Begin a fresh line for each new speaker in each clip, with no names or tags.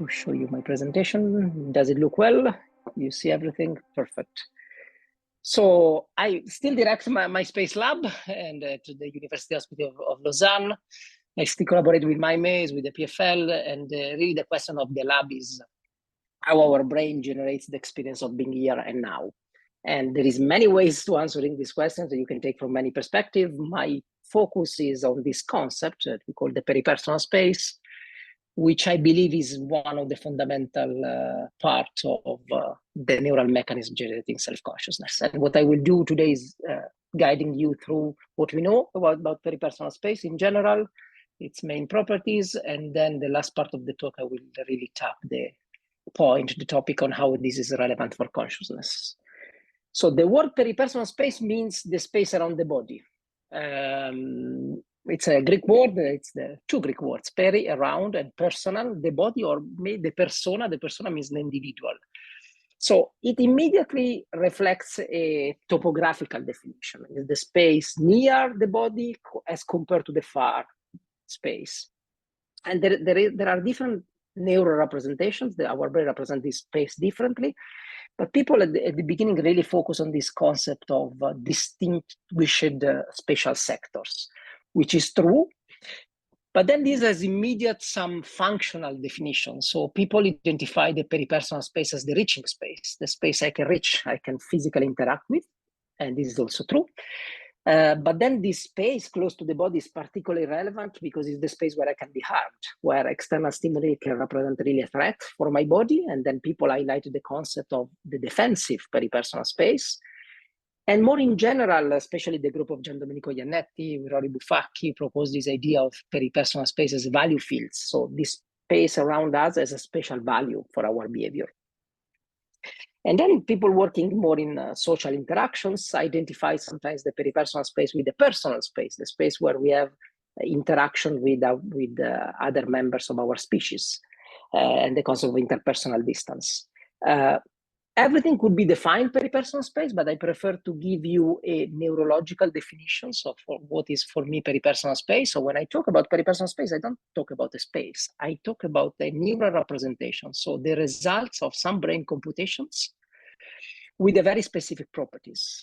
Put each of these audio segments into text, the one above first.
to show you my presentation. Does it look well? You see everything? Perfect. So I still direct my space lab and to the University Hospital of Lausanne. I still collaborate with my mates, with the PFL, and really the question of the lab is how our brain generates the experience of being here and now. And there is many ways to answering these questions that you can take from many perspectives. My focus is on this concept that we call the peripersonal space, which I believe is one of the fundamental parts of the neural mechanism generating self-consciousness. And what I will do today is guiding you through what we know about peripersonal space in general, its main properties, and then the last part of the talk, I will really tap the topic on how this is relevant for consciousness. So the word peripersonal space means the space around the body. It's a Greek word. It's the two Greek words, peri, around, and personal, the body, or the persona. The persona means the individual. So it immediately reflects a topographical definition. It's the space near the body as compared to the far space. And there are different neural representations. Our brain represents this space differently. But people at the beginning really focus on this concept of distinguished spatial sectors, which is true. But then this has immediate some functional definition. So people identify the peripersonal space as the reaching space, the space I can reach, I can physically interact with. And this is also true. But then this space close to the body is particularly relevant because it's the space where I can be harmed, where external stimuli can represent really a threat for my body. And then people highlighted the concept of the defensive peripersonal space. And more in general, especially the group of Giandomenico Iannetti, Rory Buffacchi proposed this idea of peripersonal space as value fields. So this space around us has a special value for our behavior. And then people working more in social interactions identify sometimes the peripersonal space with the personal space, the space where we have interaction with other members of our species, and the concept of interpersonal distance. Everything could be defined peripersonal space, but I prefer to give you a neurological definition of what is for me peripersonal space. So when I talk about peripersonal space, I don't talk about a space. I talk about a neural representation. So the results of some brain computations with a very specific properties.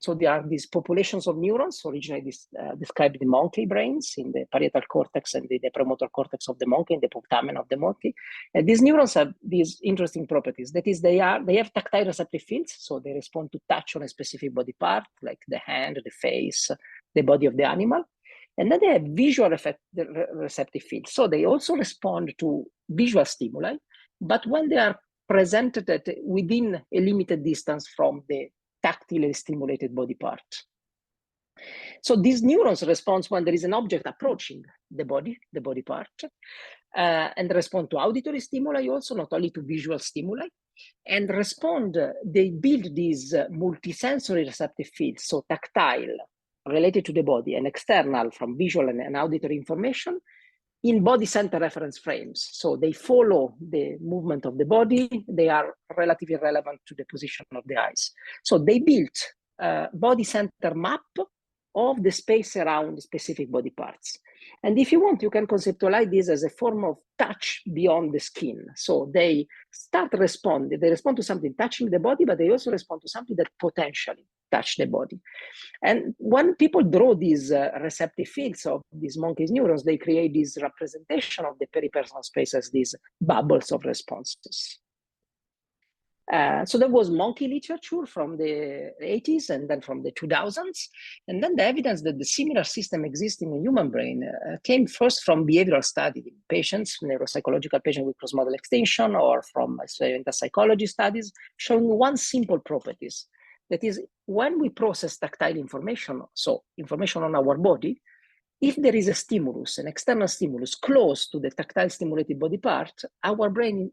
So there are these populations of neurons, originally described in monkey brains, in the parietal cortex and the premotor cortex of the monkey, in the putamen of the monkey. And these neurons have these interesting properties. That is, they have tactile receptive fields, so they respond to touch on a specific body part, like the hand, the face, the body of the animal. And then they have visual receptive fields. So they also respond to visual stimuli, but when they are presented within a limited distance from the tactile stimulated body part. So these neurons respond when there is an object approaching the body part, and respond to auditory stimuli also, not only to visual stimuli, and they build these multisensory receptive fields, so tactile, related to the body, and external from visual and auditory information, in body center reference frames. So they follow the movement of the body. They are relatively relevant to the position of the eyes. So they built a body center map of the space around specific body parts. And if you want, you can conceptualize this as a form of touch beyond the skin. So they respond to something touching the body, but they also respond to something that potentially touch the body. And when people draw these receptive fields of these monkey's neurons, they create this representation of the peripersonal space as these bubbles of responses. So there was monkey literature from the 80s and then from the 2000s. And then the evidence that the similar system existing in human brain came first from behavioral study in patients, neuropsychological patients with cross-model extinction, or from experimental psychology studies, showing one simple properties. That is, when we process tactile information, so information on our body, if there is a stimulus, an external stimulus close to the tactile stimulated body part, our brain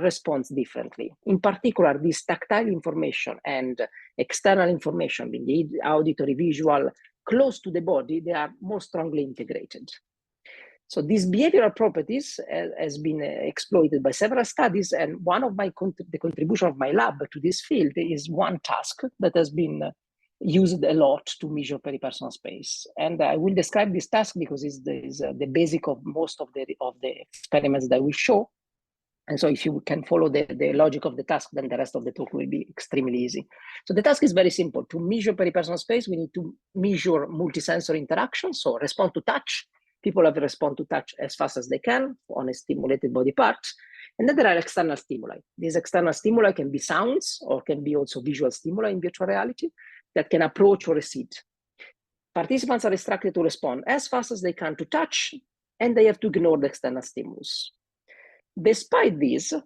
responds differently. In particular, this tactile information and external information, being the auditory, visual, close to the body, they are more strongly integrated. So these behavioral properties has been exploited by several studies, and one of the contribution of my lab to this field is one task that has been used a lot to measure peripersonal space. And I will describe this task because it's the basic of most of the experiments that we show. And so if you can follow the logic of the task, then the rest of the talk will be extremely easy. So the task is very simple. To measure peripersonal space, we need to measure multisensory interaction. So respond to touch. People have to respond to touch as fast as they can on a stimulated body part. And then there are external stimuli. These external stimuli can be sounds or can be also visual stimuli in virtual reality that can approach or recede. Participants are instructed to respond as fast as they can to touch, and they have to ignore the external stimulus. Despite this, so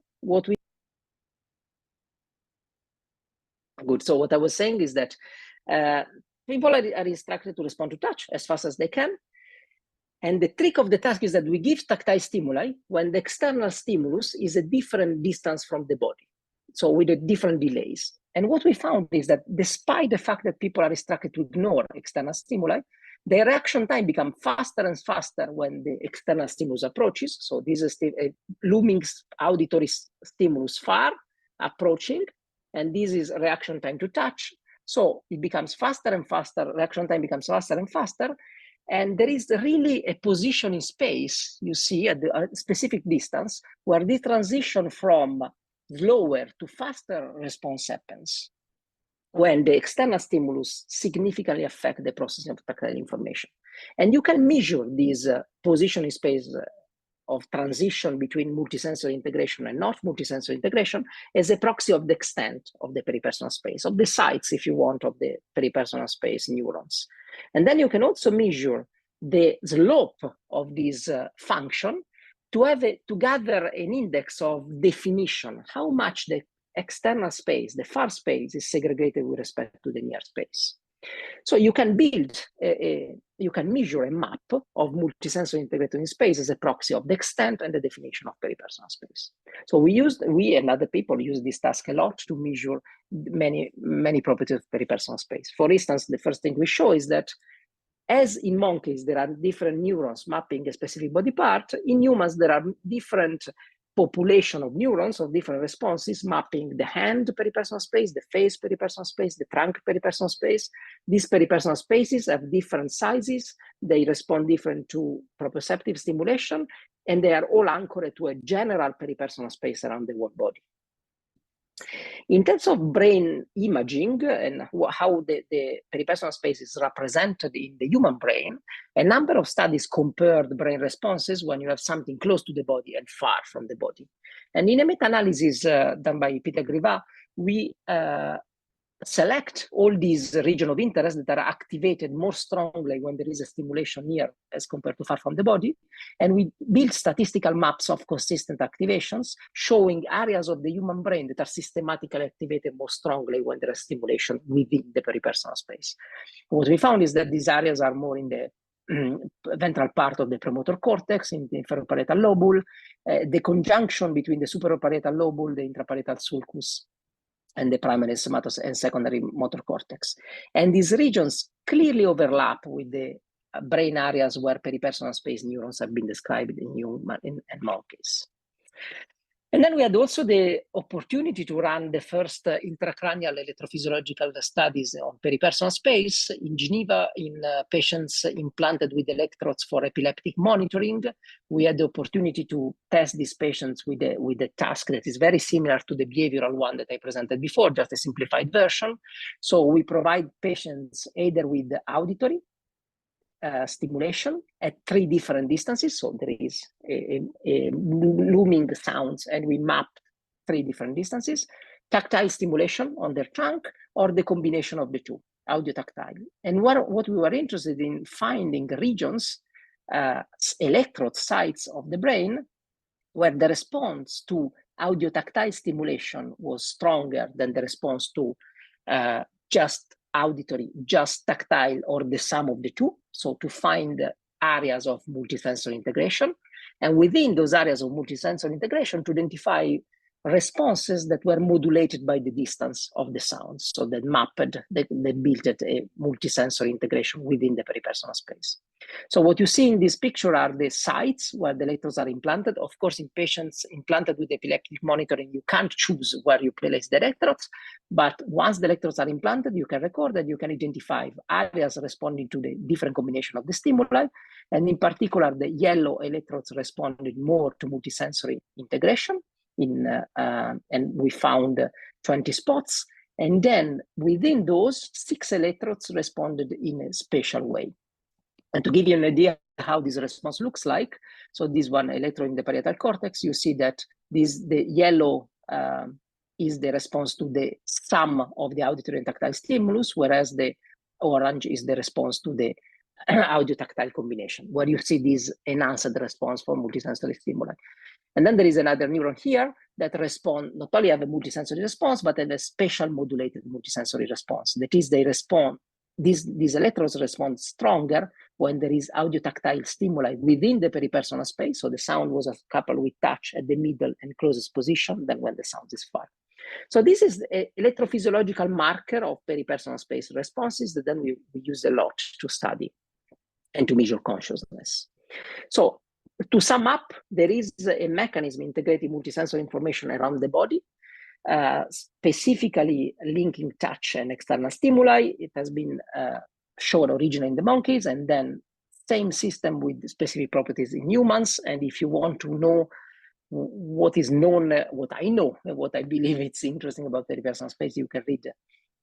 what I was saying is that people are instructed to respond to touch as fast as they can. And the trick of the task is that we give tactile stimuli when the external stimulus is a different distance from the body, so with a different delays. And what we found is that despite the fact that people are instructed to ignore external stimuli, the reaction time becomes faster and faster when the external stimulus approaches. So this is a looming auditory stimulus far approaching, and this is reaction time to touch. So it becomes faster and faster, reaction time becomes faster and faster, and there is really a position in space, you see, at a specific distance, where the transition from slower to faster response happens when the external stimulus significantly affect the processing of tactile information. And you can measure this position in space of transition between multisensory integration and not multisensory integration as a proxy of the extent of the peripersonal space, of the sites, if you want, of the peripersonal space neurons. And then you can also measure the slope of this function to gather an index of definition, how much the external space, the far space, is segregated with respect to the near space. So you can build, you can measure a map of multisensory integrated in space as a proxy of the extent and the definition of peripersonal space. So we and other people use this task a lot to measure many properties of peripersonal space. For instance, the first thing we show is that as in monkeys, there are different neurons mapping a specific body part, in humans, there are different population of neurons of different responses mapping the hand peripersonal space, the face peripersonal space, the trunk peripersonal space. These peripersonal spaces have different sizes. They respond different to proprioceptive stimulation, and they are all anchored to a general peripersonal space around the whole body. In terms of brain imaging and how the peripersonal space is represented in the human brain, a number of studies compared brain responses when you have something close to the body and far from the body. And in a meta-analysis done by Peter Grivat, we select all these regions of interest that are activated more strongly when there is a stimulation near as compared to far from the body. And we build statistical maps of consistent activations showing areas of the human brain that are systematically activated more strongly when there is stimulation within the peripersonal space. What we found is that these areas are more in the ventral part of the premotor cortex, in the inferoparietal lobule, the conjunction between the supraparietal lobule, the intraparietal sulcus, and the primary and secondary motor cortex. And these regions clearly overlap with the brain areas where peripersonal space neurons have been described in human and monkeys. And then we had also the opportunity to run the first intracranial electrophysiological studies on peripersonal space in Geneva in patients implanted with electrodes for epileptic monitoring. We had the opportunity to test these patients with a task that is very similar to the behavioral one that I presented before, just a simplified version. So we provide patients either with auditory stimulation at 3 different distances. So there is a looming sounds, and we map 3 different distances, tactile stimulation on their trunk, or the combination of the two, audio tactile. And what we were interested in finding regions, electrode sites of the brain, where the response to audio tactile stimulation was stronger than the response to just auditory, just tactile, or the sum of the two. So to find areas of multisensory integration, and within those areas of multisensory integration to identify responses that were modulated by the distance of the sounds. So that mapped, they built a multisensory integration within the peripersonal space. So what you see in this picture are the sites where the electrodes are implanted. Of course, in patients implanted with epileptic monitoring, you can't choose where you place the electrodes, but once the electrodes are implanted, you can record that you can identify areas responding to the different combination of the stimuli. And in particular, the yellow electrodes responded more to multisensory integration, and we found 20 spots. And then within those, 6 electrodes responded in a special way. And to give you an idea how this response looks like, so this one electrode in the parietal cortex, you see that the yellow is the response to the sum of the auditory and tactile stimulus, whereas the orange is the response to the audio-tactile combination, where you see this enhanced response for multisensory stimuli. And then there is another neuron here that not only have a multisensory response, but have a special modulated multisensory response. That is, they respond, these electrodes respond stronger when there is audio-tactile stimuli within the peripersonal space. So the sound was coupled with touch at the middle and closest position than when the sound is far. So this is an electrophysiological marker of peripersonal space responses that then we use a lot to study and to measure consciousness. So to sum up, there is a mechanism integrating multisensory information around the body, specifically linking touch and external stimuli. It has been shown originally in the monkeys, and then same system with specific properties in humans. And if you want to know what is known, what I know, and what I believe it's interesting about peripersonal space, you can read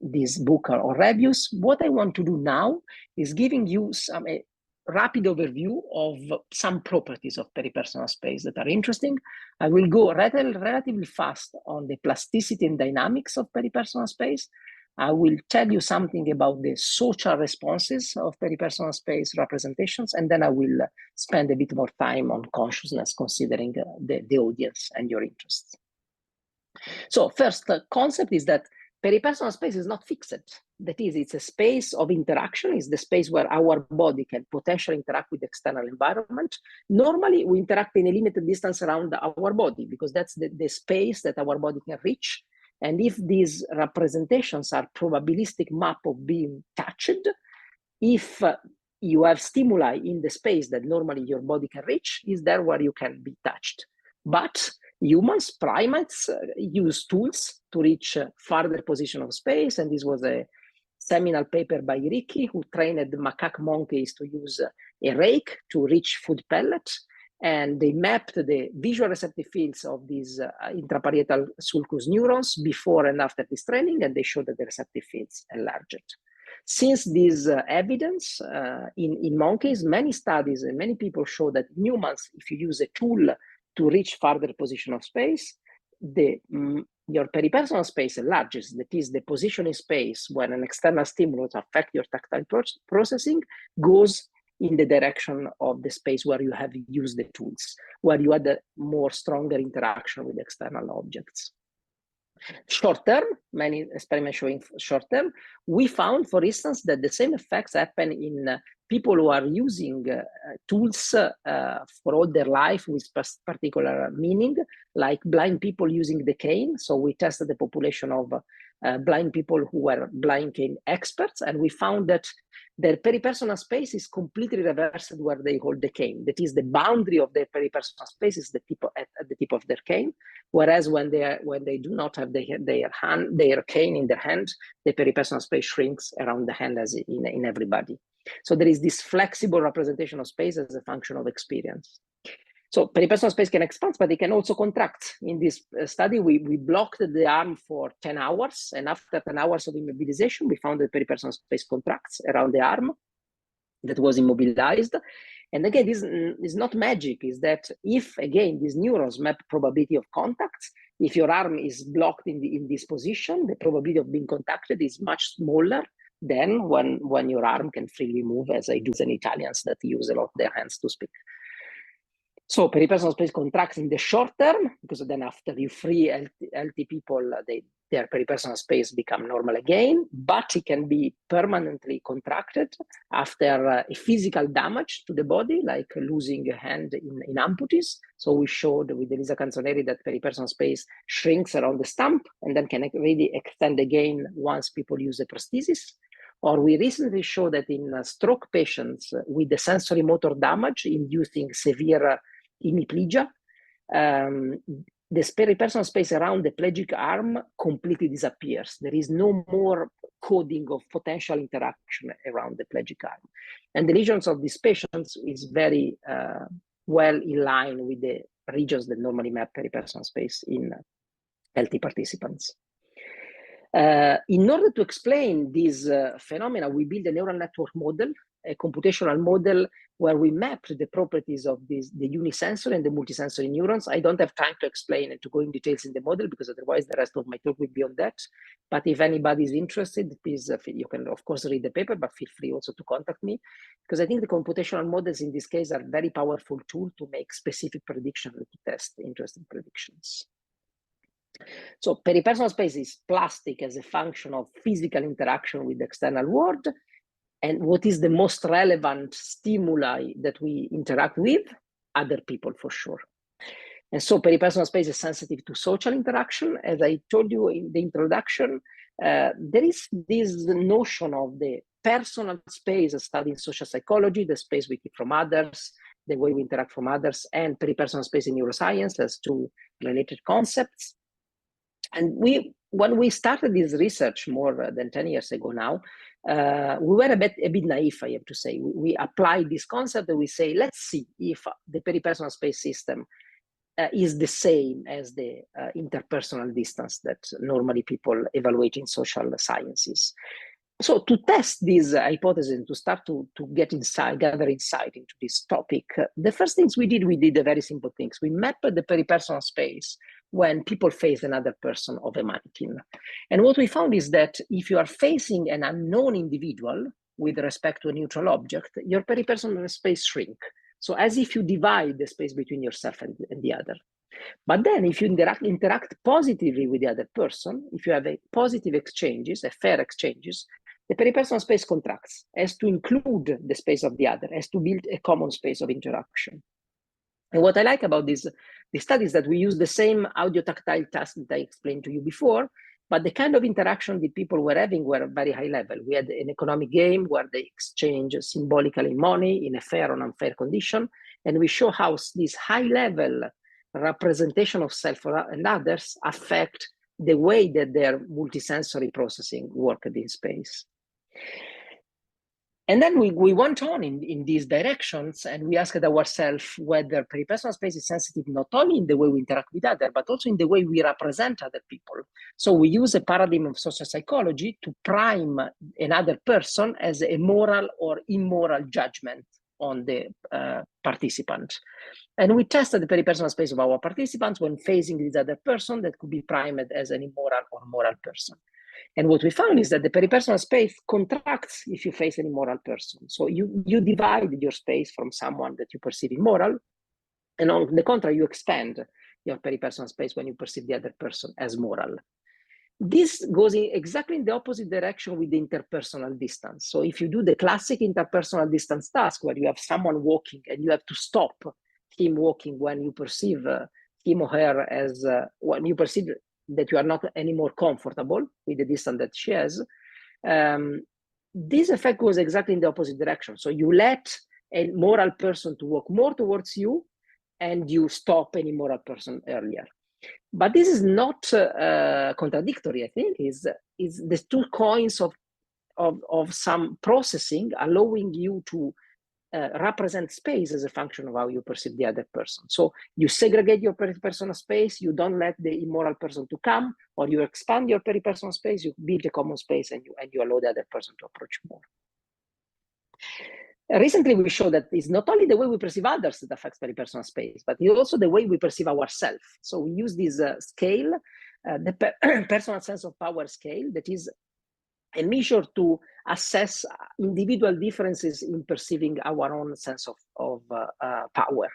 this book or reviews. What I want to do now is giving you a rapid overview of some properties of peripersonal space that are interesting. I will go relatively fast on the plasticity and dynamics of peripersonal space. I will tell you something about the social responses of peripersonal space representations, and then I will spend a bit more time on consciousness, considering the audience and your interests. So first concept is that peripersonal space is not fixed. That is, it's a space of interaction. It's the space where our body can potentially interact with the external environment. Normally, we interact in a limited distance around our body because that's the space that our body can reach. And if these representations are probabilistic map of being touched, if you have stimuli in the space that normally your body can reach, is there where you can be touched. But humans, primates, use tools to reach farther position of space. And this was a seminal paper by Ricci, who trained the macaque monkeys to use a rake to reach food pellets. And they mapped the visual receptive fields of these intraparietal sulcus neurons before and after this training, and they showed that the receptive fields enlarged. Since this evidence in monkeys, many studies and many people show that in humans, if you use a tool to reach farther position of space, your peripersonal space enlarges. That is, the position in space when an external stimulus affects your tactile processing goes in the direction of the space where you have used the tools, where you had a more stronger interaction with external objects. Short term, many experiments showing short term, we found, for instance, that the same effects happen in people who are using tools for all their life with particular meaning, like blind people using the cane. So we tested the population of blind people who were blind cane experts, and we found that their peripersonal space is completely reversed where they hold the cane. That is, the boundary of their peripersonal space is at the tip of their cane, whereas when they do not have their cane in their hand, the peripersonal space shrinks around the hand as in everybody. So there is this flexible representation of space as a function of experience. So peripersonal space can expand, but it can also contract. In this study, we blocked the arm for 10 hours. And after 10 hours of immobilization, we found that peripersonal space contracts around the arm that was immobilized. And again, this is not magic. Is that if, again, these neurons map probability of contacts, if your arm is blocked in this position, the probability of being contacted is much smaller than when your arm can freely move, as I do in Italians that use a lot their hands to speak. So peripersonal space contracts in the short term, because then after you free healthy people, their peripersonal space become normal again, but it can be permanently contracted after a physical damage to the body, like losing a hand in amputees. So we showed with Elisa Canzoneri that peripersonal space shrinks around the stump and then can really extend again once people use a prosthesis. Or we recently showed that in stroke patients with the sensory motor damage inducing severe hemiplegia, the peripersonal space around the plegic arm completely disappears. There is no more coding of potential interaction around the plegic arm. And the lesions of these patients is very well in line with the regions that normally map peripersonal space in healthy participants. In order to explain this phenomena, we built a neural network model, a computational model where we mapped the properties of the unisensory and the multisensory neurons. I don't have time to explain and to go in details in the model because otherwise the rest of my talk will be on that. But if anybody is interested, please, you can of course read the paper, but feel free also to contact me because I think the computational models in this case are a very powerful tool to make specific predictions and to test interesting predictions. So peripersonal space is plastic as a function of physical interaction with the external world. And what is the most relevant stimuli that we interact with? Other people, for sure. And so peripersonal space is sensitive to social interaction. As I told you in the introduction, there is this notion of the personal space studied in social psychology, the space we keep from others, the way we interact from others, and peripersonal space in neuroscience as two related concepts. And when we started this research more than 10 years ago now, we were a bit naive, I have to say. We applied this concept and we say, let's see if the peripersonal space system is the same as the interpersonal distance that normally people evaluate in social sciences. So to test this hypothesis and to start to get inside, gather insight into this topic, the first things we did a very simple things. We mapped the peripersonal space when people face another person of a mannequin. And what we found is that if you are facing an unknown individual with respect to a neutral object, your peripersonal space shrink. So as if you divide the space between yourself and the other. But then if you interact positively with the other person, if you have a positive exchanges, a fair exchanges, the peripersonal space contracts, as to include the space of the other, as to build a common space of interaction. And what I like about this study is that we use the same audio-tactile task that I explained to you before, but the kind of interaction that people were having were very high level. We had an economic game where they exchange symbolically money in a fair or unfair condition, and we show how this high level representation of self and others affect the way that their multisensory processing worked in space. And then we went on in these directions and we asked ourselves whether peripersonal space is sensitive not only in the way we interact with others, but also in the way we represent other people. So we use a paradigm of social psychology to prime another person as a moral or immoral judgment on the participant. And we tested the peripersonal space of our participants when facing this other person that could be primed as an immoral or moral person. And what we found is that the peripersonal space contracts if you face an immoral person. So you divide your space from someone that you perceive immoral, and on the contrary, you expand your peripersonal space when you perceive the other person as moral. This goes exactly in the opposite direction with the interpersonal distance. So if you do the classic interpersonal distance task where you have someone walking and you have to stop him walking when you perceive him or her as, when you perceive that you are not anymore comfortable with the distance that she has, this effect goes exactly in the opposite direction. So you let a moral person to walk more towards you and you stop an immoral person earlier. But this is not contradictory, I think, is the two coins of some processing allowing you to represent space as a function of how you perceive the other person. So you segregate your peripersonal space, you don't let the immoral person to come, or you expand your peripersonal space, you build a common space and you allow the other person to approach more. Recently, we showed that it's not only the way we perceive others that affects peripersonal space, but it's also the way we perceive ourselves. So we use this scale, the personal sense of power scale, that is a measure to assess individual differences in perceiving our own sense of power.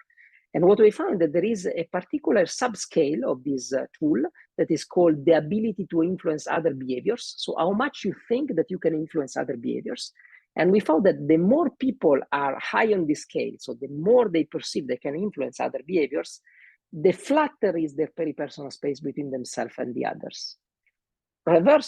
And what we found that there is a particular subscale of this tool that is called the ability to influence other behaviors. So how much you think that you can influence other behaviors. And we found that the more people are high on this scale, so the more they perceive they can influence other behaviors, the flatter is their peripersonal space between themselves and the others.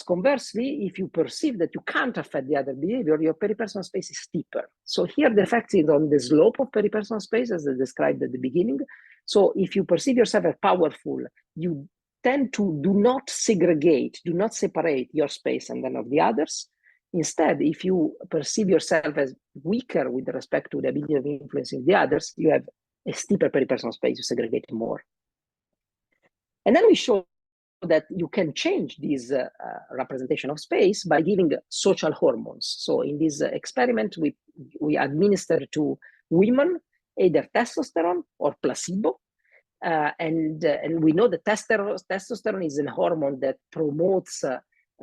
Conversely, if you perceive that you can't affect the other behavior, your peripersonal space is steeper. So here the effect is on the slope of peripersonal space, as I described at the beginning. So if you perceive yourself as powerful, you tend to do not segregate, do not separate your space and then of the others. Instead, if you perceive yourself as weaker with respect to the ability of influencing the others, you have a steeper peripersonal space, you segregate more. And then we show that you can change this representation of space by giving social hormones. So in this experiment, we administered to women either testosterone or placebo. And we know that testosterone is a hormone that promotes a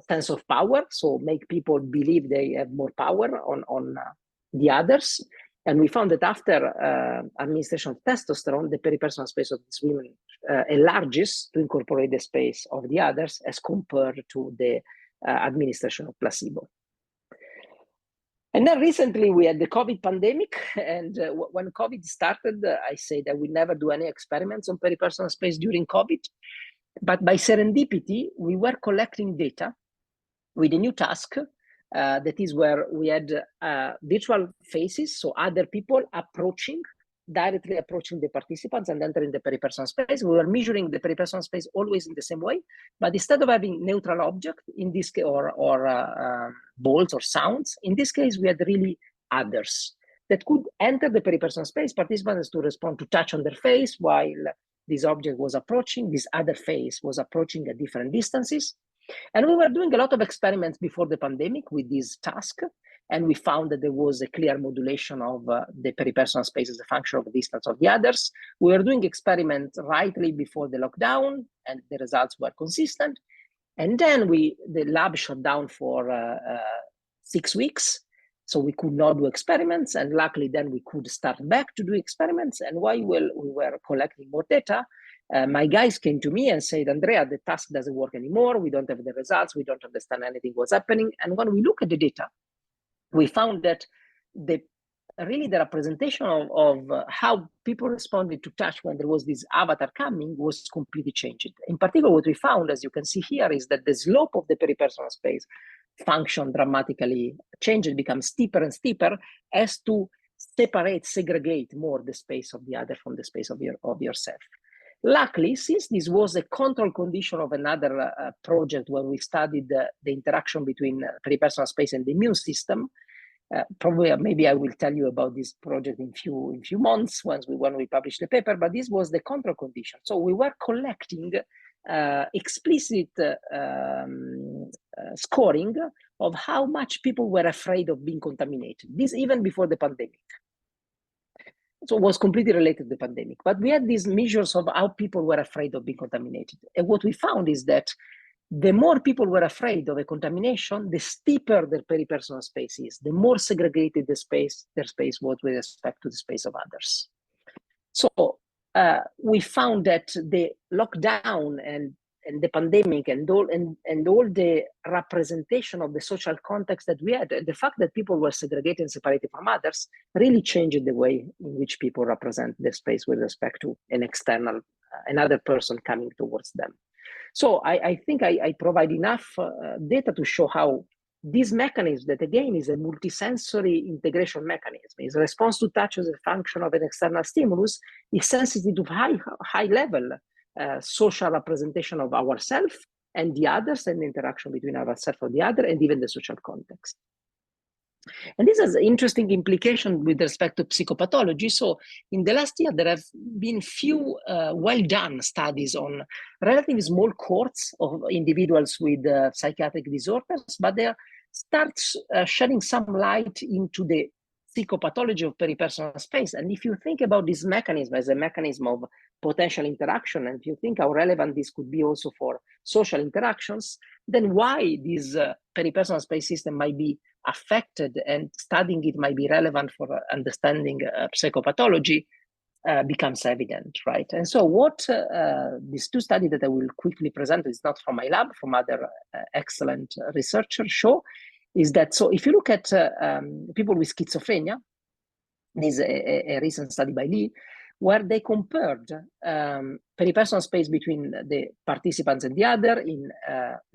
sense of power, so make people believe they have more power on the others. And we found that after administration of testosterone, the peripersonal space of these women enlarges to incorporate the space of the others as compared to the administration of placebo. And then recently we had the COVID pandemic, and when COVID started, I said I would never do any experiments on peripersonal space during COVID. But by serendipity, we were collecting data with a new task. That is where we had virtual faces, so other people directly approaching the participants and entering the peripersonal space. We were measuring the peripersonal space always in the same way, but instead of having neutral object in this case, or balls or sounds, in this case we had really others that could enter the peripersonal space. Participants to respond to touch on their face while this object was approaching. This other face was approaching at different distances. And we were doing a lot of experiments before the pandemic with this task, and we found that there was a clear modulation of the peripersonal space as a function of the distance of the others. We were doing experiments rightly before the lockdown, and the results were consistent. And then the lab shut down for 6 weeks, so we could not do experiments. And luckily, then we could start back to do experiments. And while we were collecting more data, my guys came to me and said, Andrea, the task doesn't work anymore. We don't have the results. We don't understand anything what's happening. And when we look at the data, we found that the representation of how people responded to touch when there was this avatar coming was completely changed. In particular, what we found, as you can see here, is that the slope of the peripersonal space function dramatically changed. It becomes steeper and steeper as to segregate more the space of the other from the space of yourself. Luckily, since this was a control condition of another project where we studied the interaction between peripersonal space and the immune system, probably maybe I will tell you about this project in few months when we publish the paper. But this was the control condition. So we were collecting explicit scoring of how much people were afraid of being contaminated. This even before the pandemic. So it was completely related to the pandemic. But we had these measures of how people were afraid of being contaminated. And what we found is that the more people were afraid of a contamination, the steeper their peripersonal space is, the more segregated their space was with respect to the space of others. So we found that the lockdown and the pandemic and all the representation of the social context that we had, and the fact that people were segregated and separated from others, really changed the way in which people represent their space with respect to an external, another person coming towards them. So I think I provide enough data to show how this mechanism, that again is a multisensory integration mechanism, is response to touch as a function of an external stimulus, is sensitive to high level social representation of ourselves and the others, and the interaction between ourselves and the other, and even the social context. And this has interesting implication with respect to psychopathology. So in the last year, there have been few well-done studies on relatively small cohorts of individuals with psychiatric disorders, but they start shedding some light into the psychopathology of peripersonal space. And if you think about this mechanism as a mechanism of potential interaction, and if you think how relevant this could be also for social interactions, then why this peripersonal space system might be affected, and studying it might be relevant for understanding psychopathology becomes evident, right? And so what these two studies that I will quickly present, is not from my lab, from other excellent researchers, show is that, so if you look at people with schizophrenia, this is a recent study by Lee, where they compared peripersonal space between the participants and the other in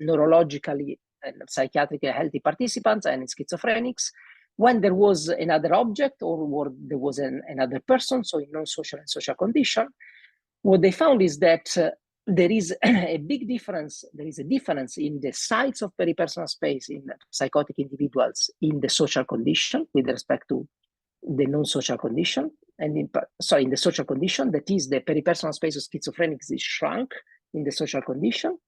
neurologically and psychiatrically healthy participants and in schizophrenics, when there was another object or there was another person, so in non-social and social condition. What they found is that there is a big difference. There is a difference in the size of peripersonal space in psychotic individuals in the social condition with respect to the non-social condition. and in the social condition, that is the peripersonal space of schizophrenics is shrunk in the social condition.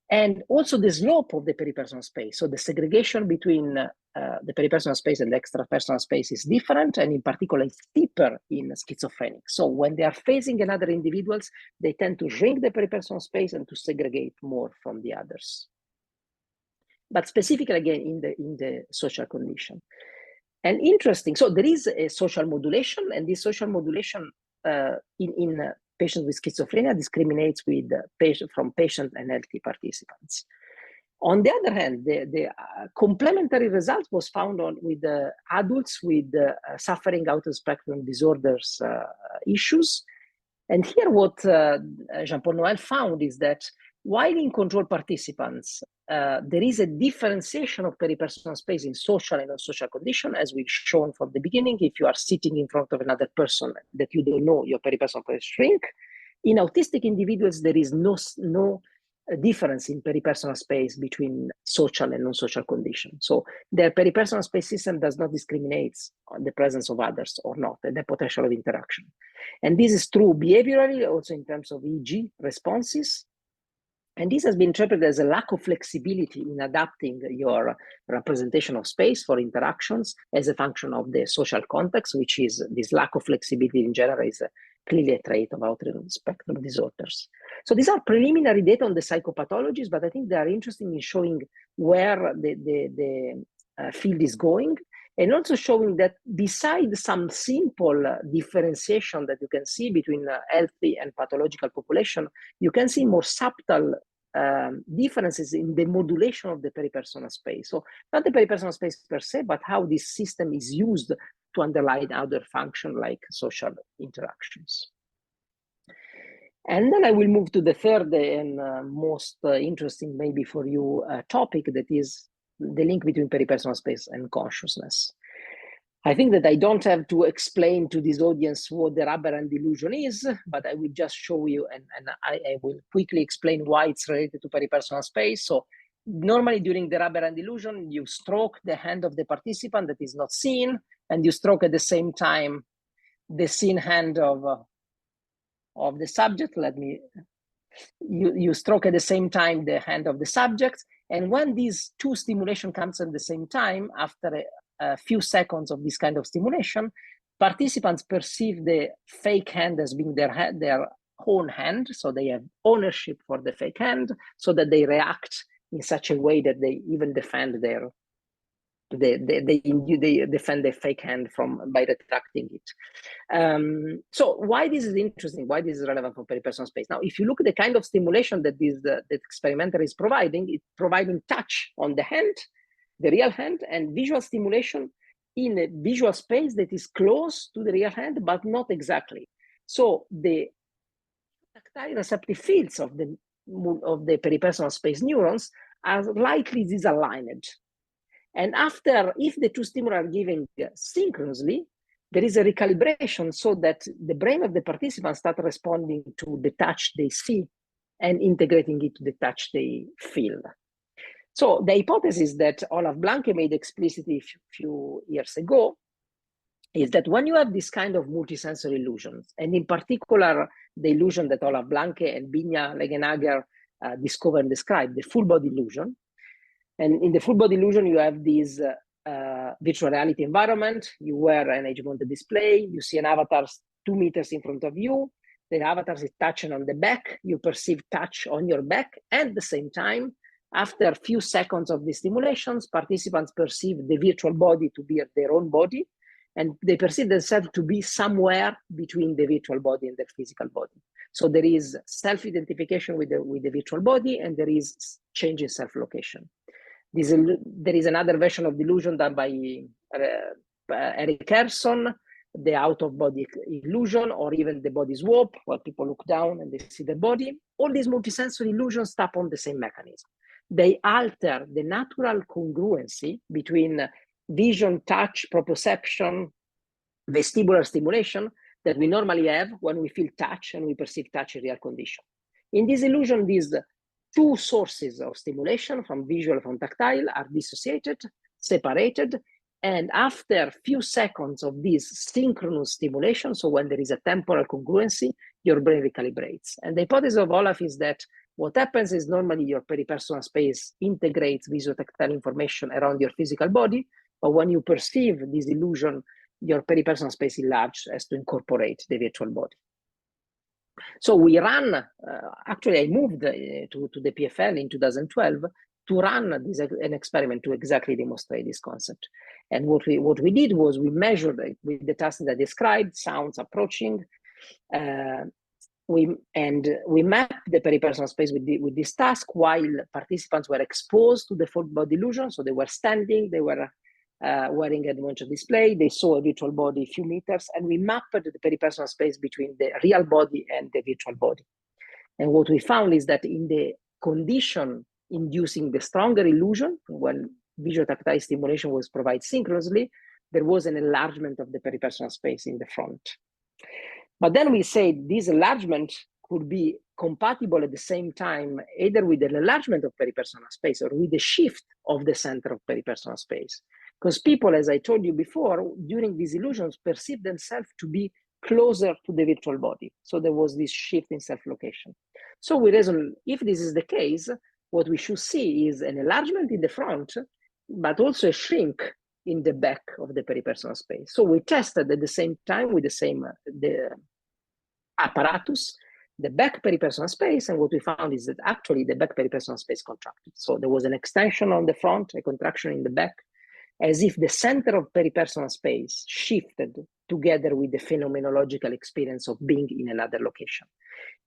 And also the slope of the peripersonal space. So the segregation between the peripersonal space and the extrapersonal space is different, and in particular, it's steeper in schizophrenic. So when they are facing another individuals, they tend to shrink the peripersonal space and to segregate more from the others. But specifically, again, in the social condition. And interesting, so there is a social modulation, and this social modulation in patients with schizophrenia discriminates with from patient and healthy participants. On the other hand, the complementary result was found with adults with suffering out of spectrum disorders issues. And here what Jean-Paul Noël found is that while in control participants, there is a differentiation of peripersonal space in social and non-social condition, as we've shown from the beginning. If you are sitting in front of another person that you don't know, your peripersonal space shrink. In autistic individuals, there is no difference in peripersonal space between social and non-social conditions. So their peripersonal space system does not discriminate on the presence of others or not, and the potential of interaction. And this is true behaviorally, also in terms of EEG responses. And this has been interpreted as a lack of flexibility in adapting your representation of space for interactions as a function of the social context, which is this lack of flexibility in general is clearly a trait of autism spectrum disorders. So these are preliminary data on the psychopathologies, but I think they are interesting in showing where the field is going, and also showing that besides some simple differentiation that you can see between healthy and pathological population, you can see more subtle differences in the modulation of the peripersonal space. So not the peripersonal space per se, but how this system is used to underlie other function like social interactions. And then I will move to the third and most interesting maybe for you topic, that is the link between peripersonal space and consciousness. I think that I don't have to explain to this audience what the rubber band illusion is, but I will just show you, and I will quickly explain why it's related to peripersonal space. So normally during the rubber band illusion, you stroke the hand of the participant that is not seen, and you stroke at the same time the seen hand of the subject. You stroke at the same time the hand of the subject. And when these two stimulation comes at the same time, after a few seconds of this kind of stimulation, participants perceive the fake hand as being their own hand. So they have ownership for the fake hand, so that they react in such a way that they even defend they defend the fake hand by retracting it. So why this is interesting, why this is relevant for peripersonal space? Now, if you look at the kind of stimulation that the experimenter is providing, it's providing touch on the hand, the real hand, and visual stimulation in a visual space that is close to the real hand, but not exactly. So the tactile receptive fields of the peripersonal space neurons are slightly disaligned. And if the two stimuli are given synchronously, there is a recalibration so that the brain of the participants start responding to the touch they see and integrating it to the touch they feel. So the hypothesis that Olaf Blanke made explicitly a few years ago is that when you have this kind of multisensory illusions, and in particular, the illusion that Olaf Blanke and Binya Legenhager discovered and described, the full body illusion. And in the full body illusion, you have this virtual reality environment. You wear an edge-mounted display. You see an avatar 2 meters in front of you. The avatar is touching on the back. You perceive touch on your back. And at the same time, after a few seconds of the stimulations, participants perceive the virtual body to be their own body. And they perceive themselves to be somewhere between the virtual body and the physical body. So there is self-identification with the virtual body, and there is change in self-location. There is another version of the illusion done by Eric Herson, the out-of-body illusion, or even the body swap, where people look down and they see the body. All these multisensory illusions tap on the same mechanism. They alter the natural congruency between vision, touch, proprioception, vestibular stimulation that we normally have when we feel touch and we perceive touch in real condition. In this illusion, these two sources of stimulation, from visual, from tactile, are dissociated, separated, And after a few seconds of this synchronous stimulation, so when there is a temporal congruency, your brain recalibrates. And the hypothesis of Olaf is that what happens is normally your peripersonal space integrates visuotactile information around your physical body, but when you perceive this illusion, your peripersonal space enlarges as to incorporate the virtual body. So we ran, actually I moved to the PFL in 2012 to run an experiment to exactly demonstrate this concept. And what we did was we measured it with the tasks that I described, sounds approaching, we mapped the peripersonal space with this task while participants were exposed to the full body illusion. So they were standing, they were wearing a monitor display, they saw a virtual body a few meters, and we mapped the peripersonal space between the real body and the virtual body. And what we found is that in the condition inducing the stronger illusion, when visuotactile stimulation was provided synchronously, there was an enlargement of the peripersonal space in the front. But then we said this enlargement could be compatible at the same time, either with an enlargement of peripersonal space or with the shift of the center of peripersonal space. Because people, as I told you before, during these illusions perceive themselves to be closer to the virtual body. So there was this shift in self-location. So we reasoned, if this is the case, what we should see is an enlargement in the front, but also a shrink in the back of the peripersonal space. So we tested at the same time with the apparatus, the back peripersonal space, and what we found is that actually the back peripersonal space contracted. So there was an extension on the front, a contraction in the back, as if the center of peripersonal space shifted together with the phenomenological experience of being in another location.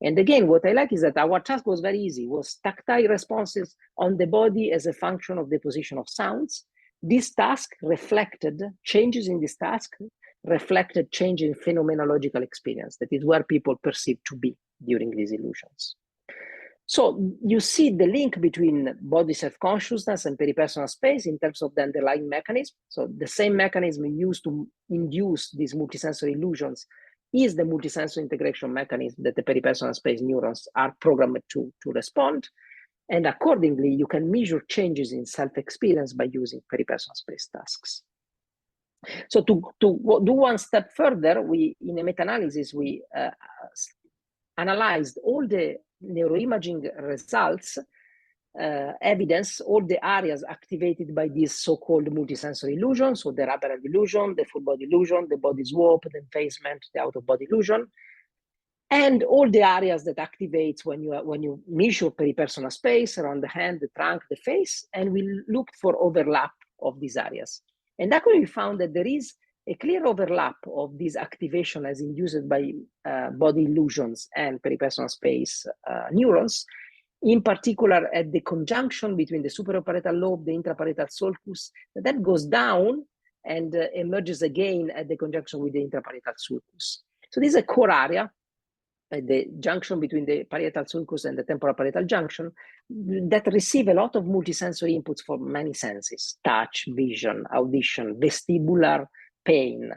And again, what I like is that our task was very easy, was tactile responses on the body as a function of the position of sounds. This task reflected, changes in this task reflected change in phenomenological experience. That is where people perceive to be during these illusions. So you see the link between body self-consciousness and peripersonal space in terms of the underlying mechanism. So the same mechanism used to induce these multisensory illusions is the multisensory integration mechanism that the peripersonal space neurons are programmed to respond. And accordingly, you can measure changes in self-experience by using peripersonal space tasks. So to do one step further, in a meta-analysis, we analyzed all the neuroimaging results, evidence, all the areas activated by these so-called multisensory illusions, so the rubber illusion, the full body illusion, the body swap, the effacement, the out-of-body illusion, and all the areas that activates when you measure peripersonal space around the hand, the trunk, the face, and we looked for overlap of these areas. And actually we found that there is a clear overlap of this activation as induced by body illusions and peripersonal space neurons, in particular at the conjunction between the supraparietal lobe, the intraparietal sulcus, that goes down and emerges again at the conjunction with the intraparietal sulcus. So this is a core area at the junction between the parietal sulcus and the temporal parietal junction that receive a lot of multisensory inputs from many senses: touch, vision, audition, vestibular, pain.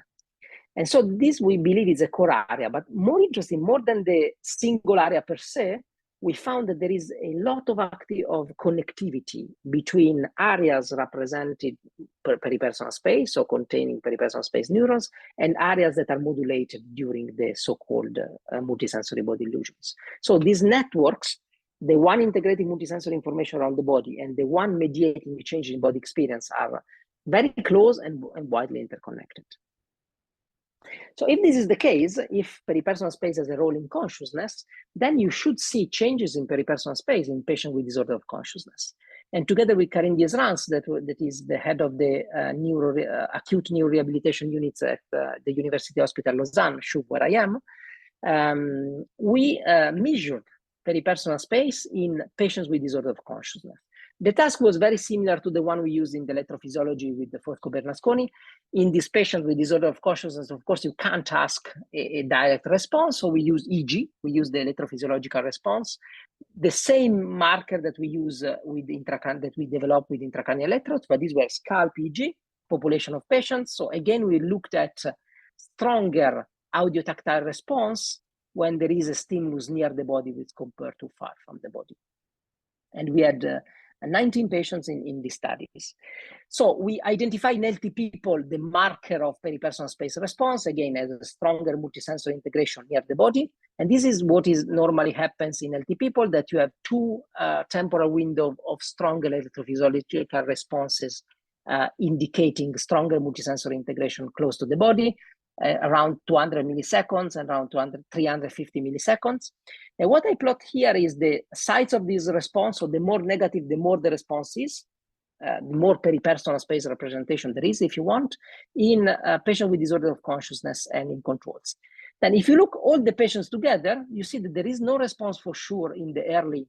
And so this, we believe, is a core area. But more interesting, more than the single area per se, we found that there is a lot of connectivity between areas represented per peripersonal space, so containing peripersonal space neurons, and areas that are modulated during the so-called multisensory body illusions. So these networks, the one integrating multisensory information around the body and the one mediating the change in body experience, are very close and widely interconnected. So if this is the case, if peripersonal space has a role in consciousness, then you should see changes in peripersonal space in patients with disorder of consciousness. And together with Karin Diaz-Rans, that is the head of the acute neurorehabilitation units at the University Hospital Lausanne, where I am, we measured peripersonal space in patients with disorder of consciousness. The task was very similar to the one we used in the electrophysiology with the Fosco Bernasconi. In this patient with disorder of consciousness, of course, you can't ask a direct response, so we use EEG, we use the electrophysiological response, the same marker that we use that we developed with intracranial electrodes, but these were scalp EEG, population of patients. So again, we looked at stronger audio-tactile response when there is a stimulus near the body as compared to far from the body. And we had 19 patients in these studies. So we identify in healthy people the marker of peripersonal space response, again, as a stronger multisensory integration near the body. And this is what is normally happens in healthy people, that you have two temporal windows of stronger electrophysiological responses indicating stronger multisensory integration close to the body, around 200 milliseconds and around 350 milliseconds. And what I plot here is the size of this response. So the more negative, the more the response is, the more peripersonal space representation there is, if you want, in patients with disorder of consciousness and in controls. Then if you look all the patients together, you see that there is no response for sure in the early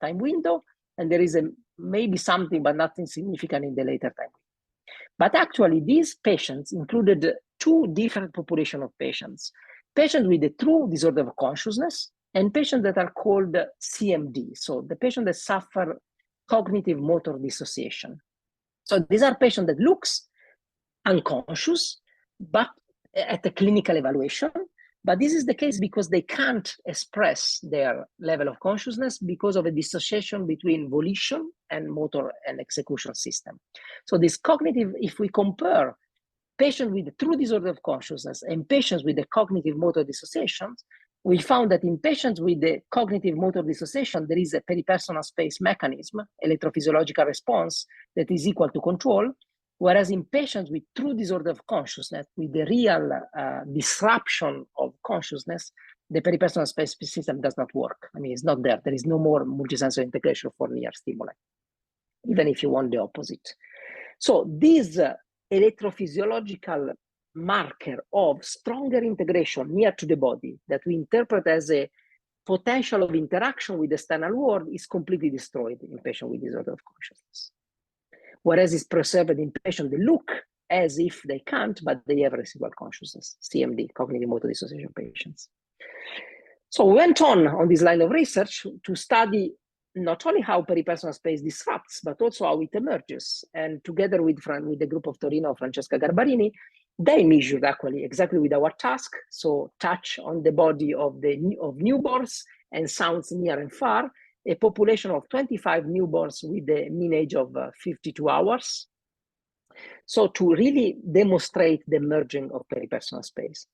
time window, and there is maybe something, but nothing significant in the later time. But actually, these patients included two different populations of patients: patients with a true disorder of consciousness and patients that are called CMD, so the patients that suffer cognitive motor dissociation. So these are patients that looks unconscious, but at the clinical evaluation. But this is the case because they can't express their level of consciousness because of a dissociation between volition and motor and execution system. So this cognitive, if we compare patients with true disorder of consciousness and patients with the cognitive motor dissociations, we found that in patients with the cognitive motor dissociation, there is a peripersonal space mechanism, electrophysiological response, that is equal to control, whereas in patients with true disorder of consciousness, with the real disruption of consciousness, the peripersonal space system does not work. I mean, it's not there. There is no more multisensory integration for near stimuli, even if you want the opposite. So this electrophysiological marker of stronger integration near to the body that we interpret as a potential of interaction with the external world is completely destroyed in patients with disorder of consciousness. Whereas it's preserved in patients that look as if they can't, but they have residual consciousness, CMD, cognitive motor dissociation patients. So we went on this line of research to study not only how peripersonal space disrupts, but also how it emerges. And together with the group of Torino, Francesca Garbarini, they measured actually exactly with our task. So touch on the body of newborns and sounds near and far, a population of 25 newborns with a mean age of 52 hours. So to really demonstrate the merging of peripersonal space.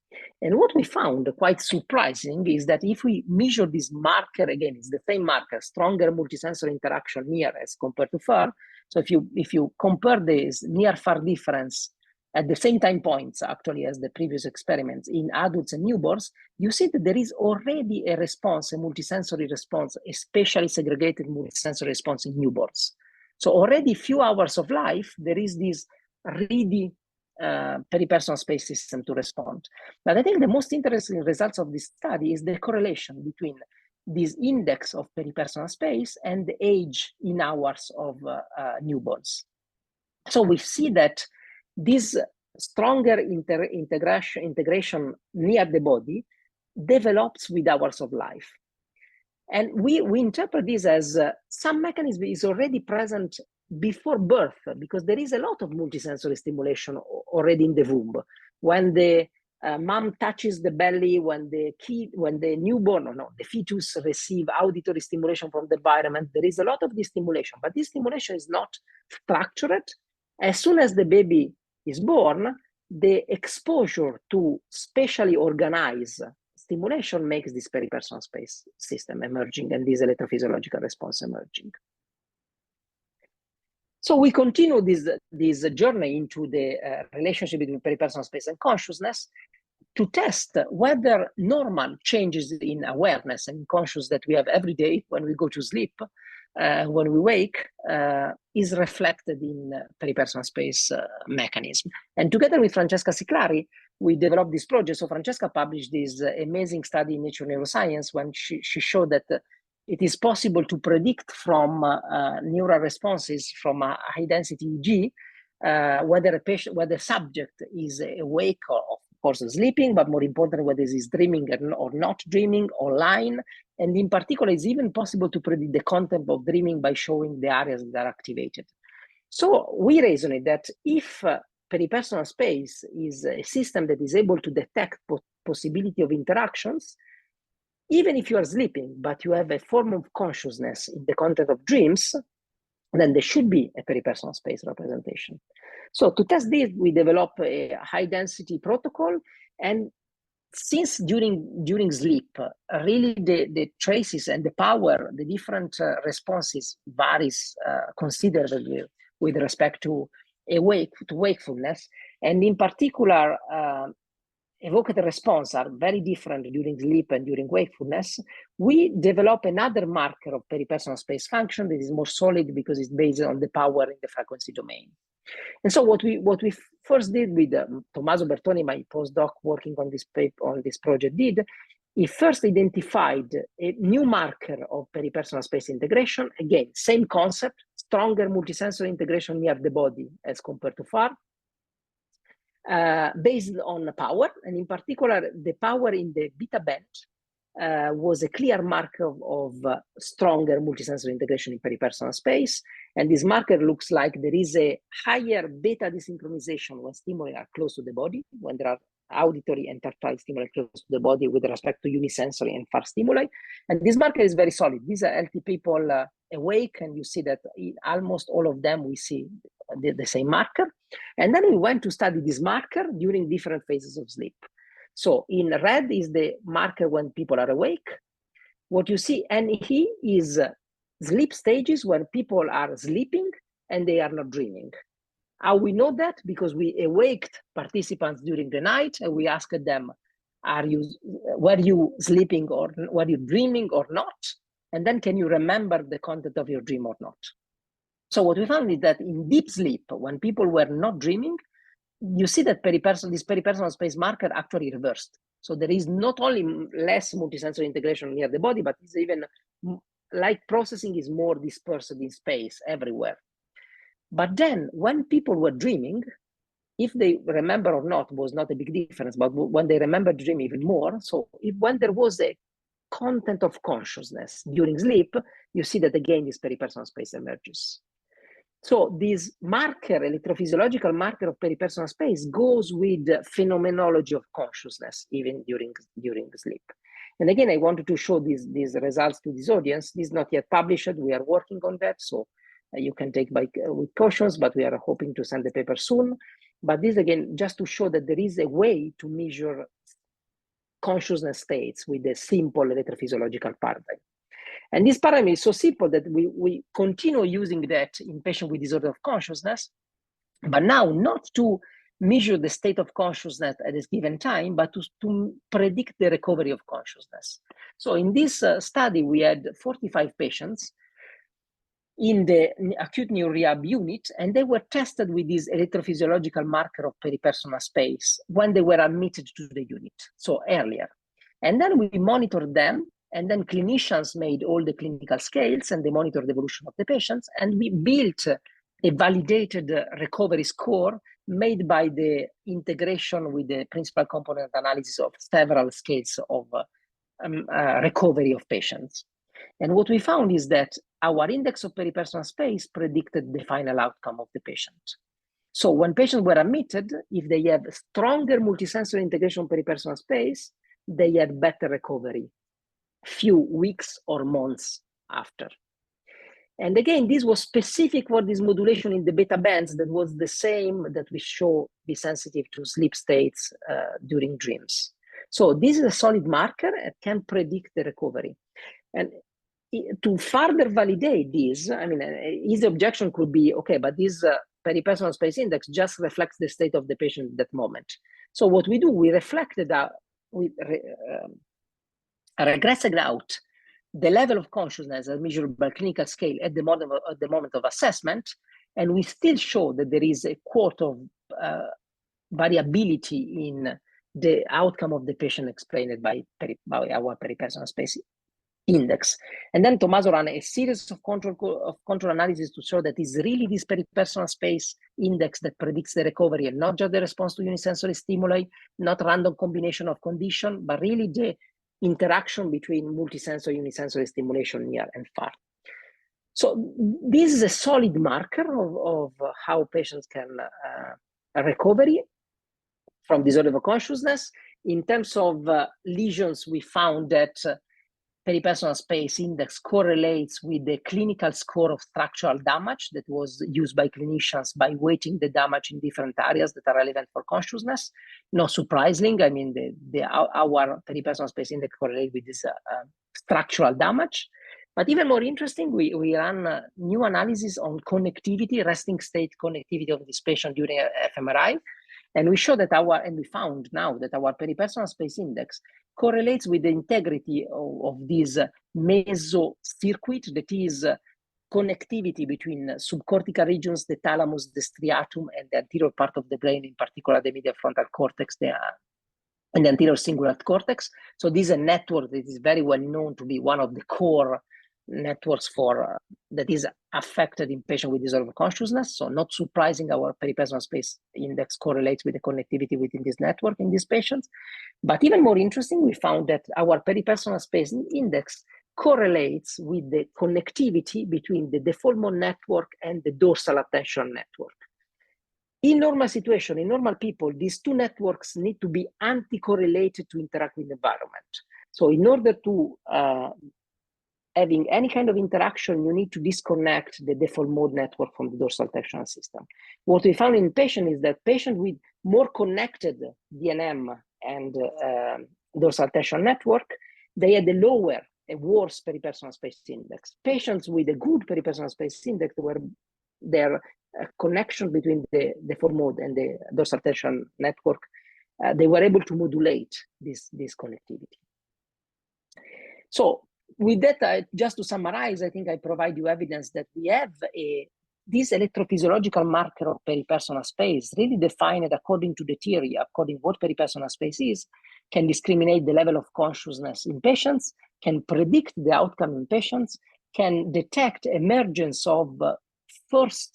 And what we found quite surprising is that if we measure this marker, again, it's the same marker, stronger multisensory interaction near as compared to far. So if you compare this near-far difference at the same time points, actually, as the previous experiments in adults and newborns, you see that there is already a response, a multisensory response, especially segregated multisensory response in newborns. So already few hours of life, there is this ready peripersonal space system to respond. But I think the most interesting results of this study is the correlation between this index of peripersonal space and the age in hours of newborns. So we see that this stronger integration near the body develops with hours of life. And we interpret this as some mechanism is already present before birth, because there is a lot of multisensory stimulation already in the womb. When the mom touches the belly, when the fetus receive auditory stimulation from the environment, there is a lot of this stimulation, but this stimulation is not structured. As soon as the baby is born, the exposure to specially organized stimulation makes this peripersonal space system emerging and this electrophysiological response emerging. So we continue this journey into the relationship between peripersonal space and consciousness to test whether normal changes in awareness and consciousness that we have every day when we go to sleep, when we wake, is reflected in peripersonal space mechanism. And together with Francesca Ciclari, we developed this project. So Francesca published this amazing study in Nature Neuroscience when she showed that it is possible to predict from neural responses from a high-density EEG whether a subject is awake or, of course, sleeping, but more importantly, whether he's dreaming or not dreaming, online. And in particular, it's even possible to predict the content of dreaming by showing the areas that are activated. So we reasoned that if peripersonal space is a system that is able to detect possibility of interactions, even if you are sleeping, but you have a form of consciousness in the content of dreams, then there should be a peripersonal space representation. So to test this, we develop a high-density protocol, and since during sleep, really the traces and the power, the different responses varies considerably with respect to wakefulness, and in particular, evoked response are very different during sleep and during wakefulness. We develop another marker of peripersonal space function that is more solid because it's based on the power in the frequency domain. And so what we first did with Tommaso Bertoni, my postdoc working on this project, he first identified a new marker of peripersonal space integration. Again, same concept, stronger multisensory integration near the body as compared to far, based on power, and in particular, the power in the beta band was a clear marker of stronger multisensory integration in peripersonal space. And this marker looks like there is a higher beta desynchronization when stimuli are close to the body, when there are auditory and tactile stimuli close to the body with respect to unisensory and far stimuli. And this marker is very solid. These are healthy people awake, and you see that in almost all of them, we see the same marker. And then we went to study this marker during different phases of sleep. So in red is the marker when people are awake. What you see, NE, is sleep stages when people are sleeping and they are not dreaming. How we know that? Because we awaked participants during the night and we asked them, were you sleeping or were you dreaming or not? And then can you remember the content of your dream or not? So what we found is that in deep sleep, when people were not dreaming, you see that this peripersonal space marker actually reversed. So there is not only less multisensory integration near the body, but it's even light processing is more dispersed in space everywhere. But then when people were dreaming, if they remember or not was not a big difference, but when they remember dream even more, so when there was a content of consciousness during sleep, you see that again this peripersonal space emerges. So this marker, electrophysiological marker of peripersonal space, goes with the phenomenology of consciousness even during sleep. And again, I wanted to show these results to this audience. This is not yet published. We are working on that, so you can take with cautions, but we are hoping to send the paper soon. But this, again, just to show that there is a way to measure consciousness states with a simple electrophysiological paradigm. And this paradigm is so simple that we continue using that in patients with disorder of consciousness, but now not to measure the state of consciousness at a given time, but to predict the recovery of consciousness. So in this study, we had 45 patients in the acute neurorehab unit, and they were tested with this electrophysiological marker of peripersonal space when they were admitted to the unit, so earlier. And then we monitored them, and then clinicians made all the clinical scales, and they monitored the evolution of the patients, and we built a validated recovery score made by the integration with the principal component analysis of several scales of recovery of patients. And what we found is that our index of peripersonal space predicted the final outcome of the patient. So when patients were admitted, if they have stronger multisensory integration peripersonal space, they had better recovery few weeks or months after. And again, this was specific for this modulation in the beta bands that was the same that we show be sensitive to sleep states during dreams. So this is a solid marker and can predict the recovery. And to further validate this, I mean, his objection could be, okay, but this peripersonal space index just reflects the state of the patient at that moment. So what we do, we reflected out, we regressed out the level of consciousness as measured by clinical scale at the moment of assessment, and we still show that there is a quote of variability in the outcome of the patient explained by our peripersonal space index. And then Tommaso ran a series of control analysis to show that it's really this peripersonal space index that predicts the recovery, and not just the response to unisensory stimuli, not random combination of condition, but really the interaction between multisensory, unisensory stimulation near and far. So this is a solid marker of how patients can recovery from disorder of consciousness. In terms of lesions, we found that peripersonal space index correlates with the clinical score of structural damage that was used by clinicians by weighting the damage in different areas that are relevant for consciousness. Not surprisingly, I mean, our peripersonal space index correlates with this structural damage. But even more interesting, we ran new analysis on connectivity, resting state connectivity of this patient during fMRI. And we show that we found now that our peripersonal space index correlates with the integrity of this meso circuit, that is connectivity between subcortical regions, the thalamus, the striatum, and the anterior part of the brain, in particular the medial frontal cortex, and the anterior cingulate cortex. So this is a network that is very well known to be one of the core networks for that is affected in patients with disorder of consciousness. So not surprising, our peripersonal space index correlates with the connectivity within this network in these patients. But even more interesting, we found that our peripersonal space index correlates with the connectivity between the default mode network and the dorsal attention network. In normal situation, in normal people, these two networks need to be anti-correlated to interact with the environment. So in order to having any kind of interaction, you need to disconnect the default mode network from the dorsal attentional system. What we found in patients is that patients with more connected DNM and dorsal attentional network, they had a worse peripersonal space index. Patients with a good peripersonal space index, were their connection between the default mode and the dorsal attention network, they were able to modulate this connectivity. So with that, just to summarize, I think I provide you evidence that we have this electrophysiological marker of peripersonal space, really defined according to the theory, according to what peripersonal space is, can discriminate the level of consciousness in patients, can predict the outcome in patients, can detect emergence of first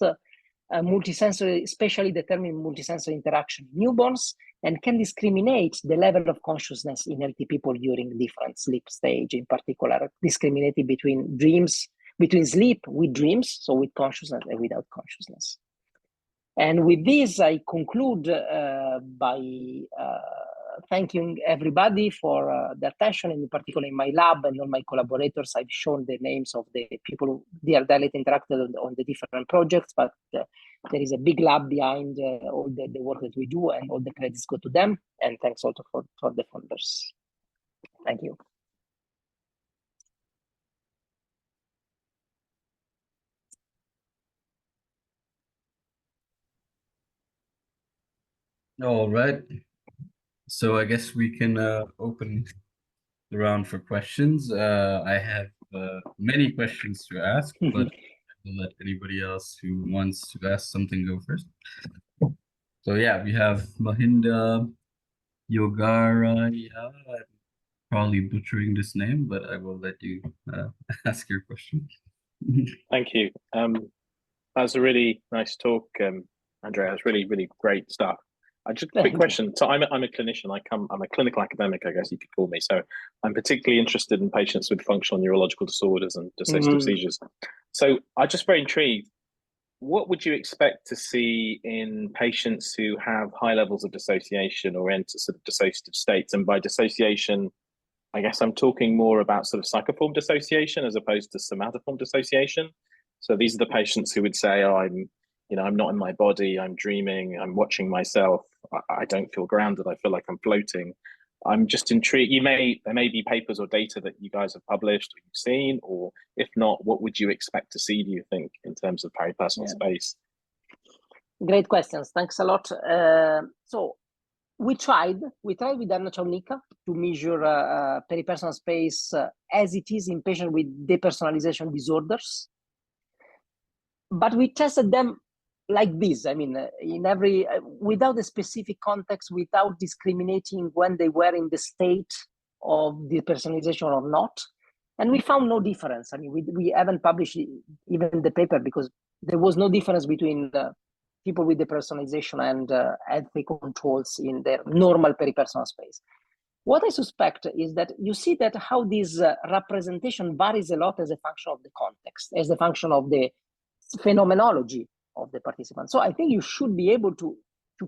multisensory, spatially determined multisensory interaction in newborns, and can discriminate the level of consciousness in healthy people during different sleep stage, in particular, discriminating between dreams, between sleep with dreams, so with consciousness and without consciousness. And with this, I conclude by thanking everybody for their attention, and in particular in my lab and all my collaborators. I've shown the names of the people who directly interacted on the different projects, but there is a big lab behind all the work that we do, and all the credits go to them. And thanks also for the funders. Thank you.
All right. So I guess we can open the round for questions. I have many questions to ask, but I will let anybody else who wants to ask something go first. So yeah, we have Mahinda Yogara. I'm probably butchering this name, but I will let you ask your question.
Thank you. That was a really nice talk, Andrea. It's really, really great stuff. Just a quick question. So I'm a clinician. I'm a clinical academic, I guess you could call me. So I'm particularly interested in patients with functional neurological disorders and dissociative seizures. So I'm just very intrigued. What would you expect to see in patients who have high levels of dissociation or enter sort of dissociative states? And by dissociation, I guess I'm talking more about sort of psychoform dissociation as opposed to somatoform dissociation. So these are the patients who would say, oh, I'm not in my body, I'm dreaming, I'm watching myself, I don't feel grounded, I feel like I'm floating. I'm just intrigued. There may be papers or data that you guys have published or you've seen, or if not, what would you expect to see, do you think, in terms of peripersonal space?
Great questions. Thanks a lot. So we tried with Anna Chaunica to measure peripersonal space as it is in patients with depersonalization disorders. But we tested them like this, I mean, in every, without a specific context, without discriminating when they were in the state of depersonalization or not. And we found no difference. I mean, we haven't published even the paper because there was no difference between people with depersonalization and healthy controls in their normal peripersonal space. What I suspect is that you see that how this representation varies a lot as a function of the context, as a function of the phenomenology of the participants. So I think you should be able to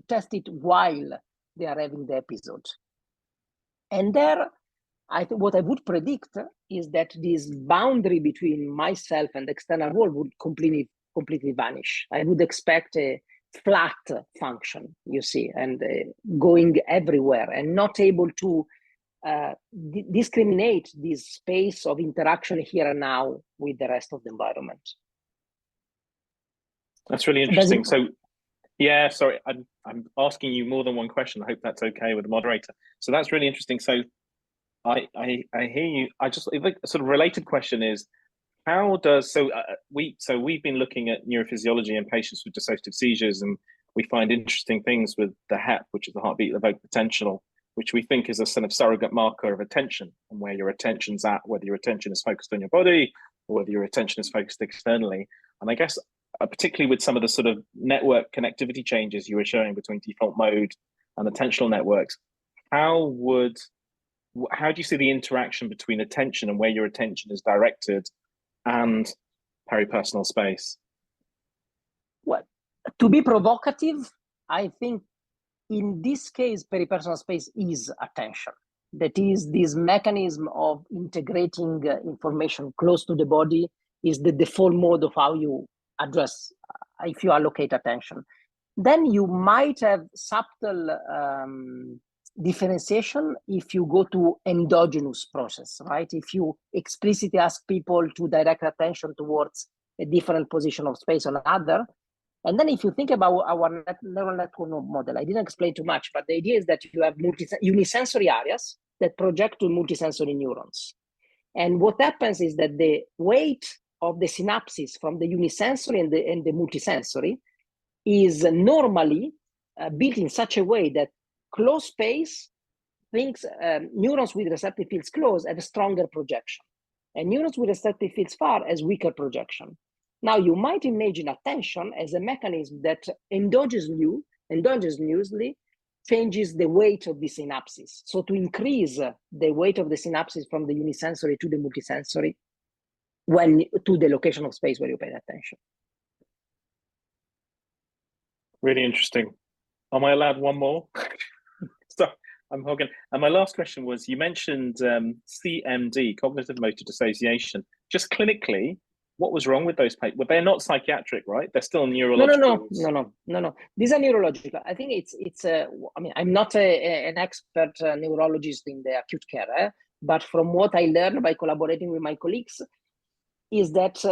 test it while they are having the episode. And there, what I would predict is that this boundary between myself and the external world would completely vanish. I would expect a flat function, you see, and going everywhere and not able to discriminate this space of interaction here and now with the rest of the environment.
That's really interesting. So, yeah, sorry, I'm asking you more than one question. I hope that's okay with the moderator. So that's really interesting. So I hear you. I just a sort of related question is, how does we've been looking at neurophysiology in patients with dissociative seizures, and we find interesting things with the HEP, which is the heartbeat evoked potential, which we think is a sort of surrogate marker of attention and where your attention's at, whether your attention is focused on your body or whether your attention is focused externally. And I guess particularly with some of the sort of network connectivity changes you were showing between default mode and attentional networks, how do you see the interaction between attention and where your attention is directed and peripersonal space?
Well, to be provocative, I think in this case, peripersonal space is attention. That is, this mechanism of integrating information close to the body is the default mode of how you address, if you allocate attention. Then you might have subtle differentiation if you go to endogenous process, right? If you explicitly ask people to direct attention towards a different position of space or another. And then if you think about our neural network model, I didn't explain too much, but the idea is that you have unisensory areas that project to multisensory neurons. And what happens is that the weight of the synapses from the unisensory and the multisensory is normally built in such a way that close space neurons with receptive fields close have a stronger projection, and neurons with receptive fields far has weaker projection. Now, you might imagine attention as a mechanism that endogenously changes the weight of the synapses. So to increase the weight of the synapses from the unisensory to the multisensory, to the location of space where you pay attention.
Really interesting. Am I allowed one more? So I'm hogging. And my last question was, you mentioned CMD, cognitive motor dissociation. Just clinically, what was wrong with those patients? Well, they're not psychiatric, right? They're still neurological.
No. These are neurological. I think it's I mean, I'm not an expert neurologist in the acute care, but from what I learned by collaborating with my colleagues, is that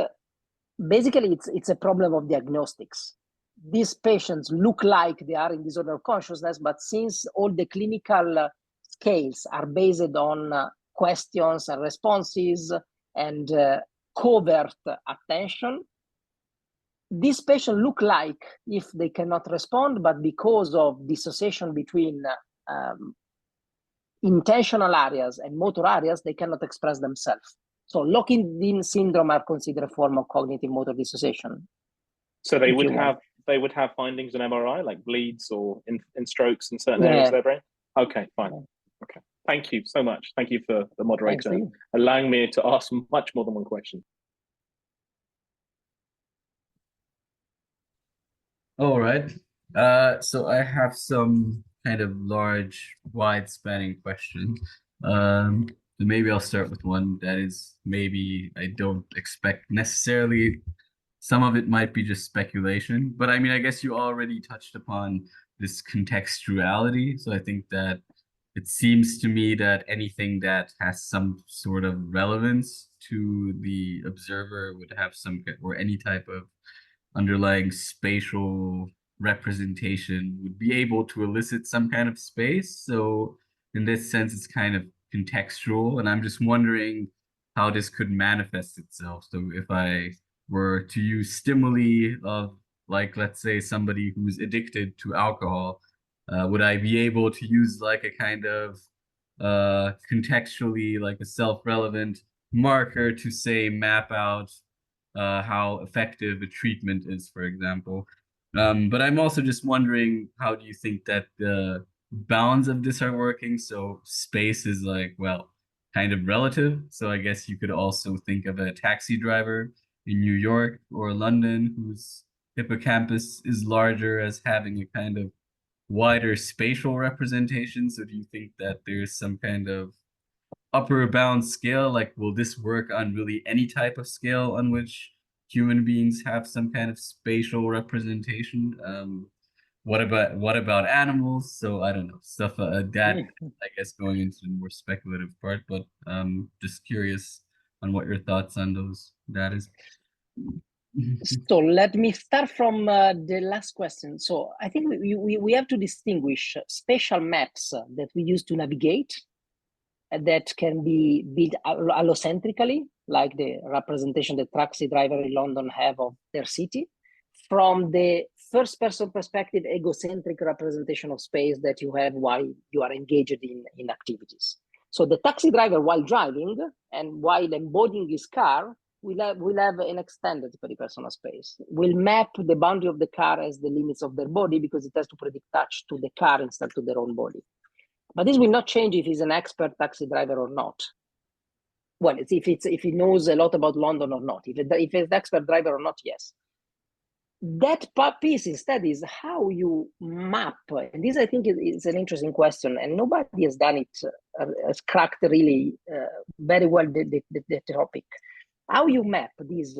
basically it's a problem of diagnostics. These patients look like they are in disorder of consciousness, but since all the clinical scales are based on questions and responses and covert attention, these patients look like if they cannot respond, but because of dissociation between intentional areas and motor areas, they cannot express themselves. So locked-in syndrome are considered a form of cognitive motor dissociation.
So they would have findings in MRI, like bleeds or in strokes in certain areas of their brain? Okay, fine. Okay. Thank you so much. Thank you for the moderator allowing me to ask much more than one question.
All right. So I have some kind of large, wide-spanning questions. So maybe I'll start with one that is maybe I don't expect necessarily. Some of it might be just speculation, but I mean, I guess you already touched upon this contextuality. So I think that it seems to me that anything that has some sort of relevance to the observer would have some, or any type of underlying spatial representation would be able to elicit some kind of space. So in this sense, it's kind of contextual, and I'm just wondering how this could manifest itself. So if I were to use stimuli of, like, let's say somebody who's addicted to alcohol, would I be able to use like a kind of contextually, like a self-relevant marker to say map out how effective a treatment is, for example? But I'm also just wondering, how do you think that the bounds of this are working? So space is like, well, kind of relative. So I guess you could also think of a taxi driver in New York or London whose hippocampus is larger as having a kind of wider spatial representation. So do you think that there's some kind of upper bound scale? Like, will this work on really any type of scale on which human beings have some kind of spatial representation? What about animals? So I don't know, stuff that I guess going into the more speculative part, but just curious on what your thoughts on that is.
So let me start from the last question. So I think we have to distinguish spatial maps that we use to navigate that can be built allocentrically, like the representation that taxi driver in London have of their city, from the first person perspective egocentric representation of space that you have while you are engaged in activities. So the taxi driver, while driving and while embodying his car, will have an extended peripersonal space. Will map the boundary of the car as the limits of their body because it has to predict touch to the car instead to their own body. But this will not change if he's an expert taxi driver or not. Well, if he knows a lot about London or not. If he's an expert driver or not, yes. That piece instead is how you map, and this I think is an interesting question, and nobody has done it, has cracked really very well the topic. How you map this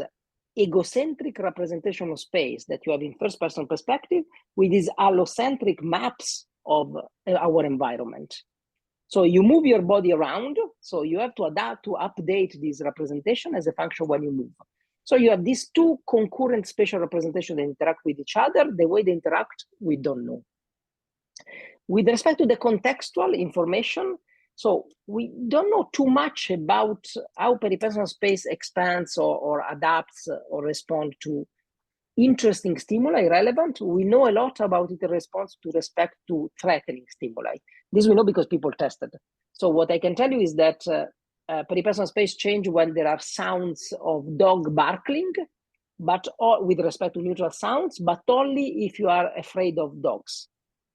egocentric representation of space that you have in first person perspective with these allocentric maps of our environment. So you move your body around, so you have to adapt to update this representation as a function when you move. So you have these two concurrent spatial representations that interact with each other. The way they interact, we don't know. With respect to the contextual information, so we don't know too much about how peripersonal space expands or adapts or responds to interesting stimuli, relevant. We know a lot about it in response to respect to threatening stimuli. This we know because people tested. So what I can tell you is that peripersonal space change when there are sounds of dog barking, but with respect to neutral sounds, but only if you are afraid of dogs,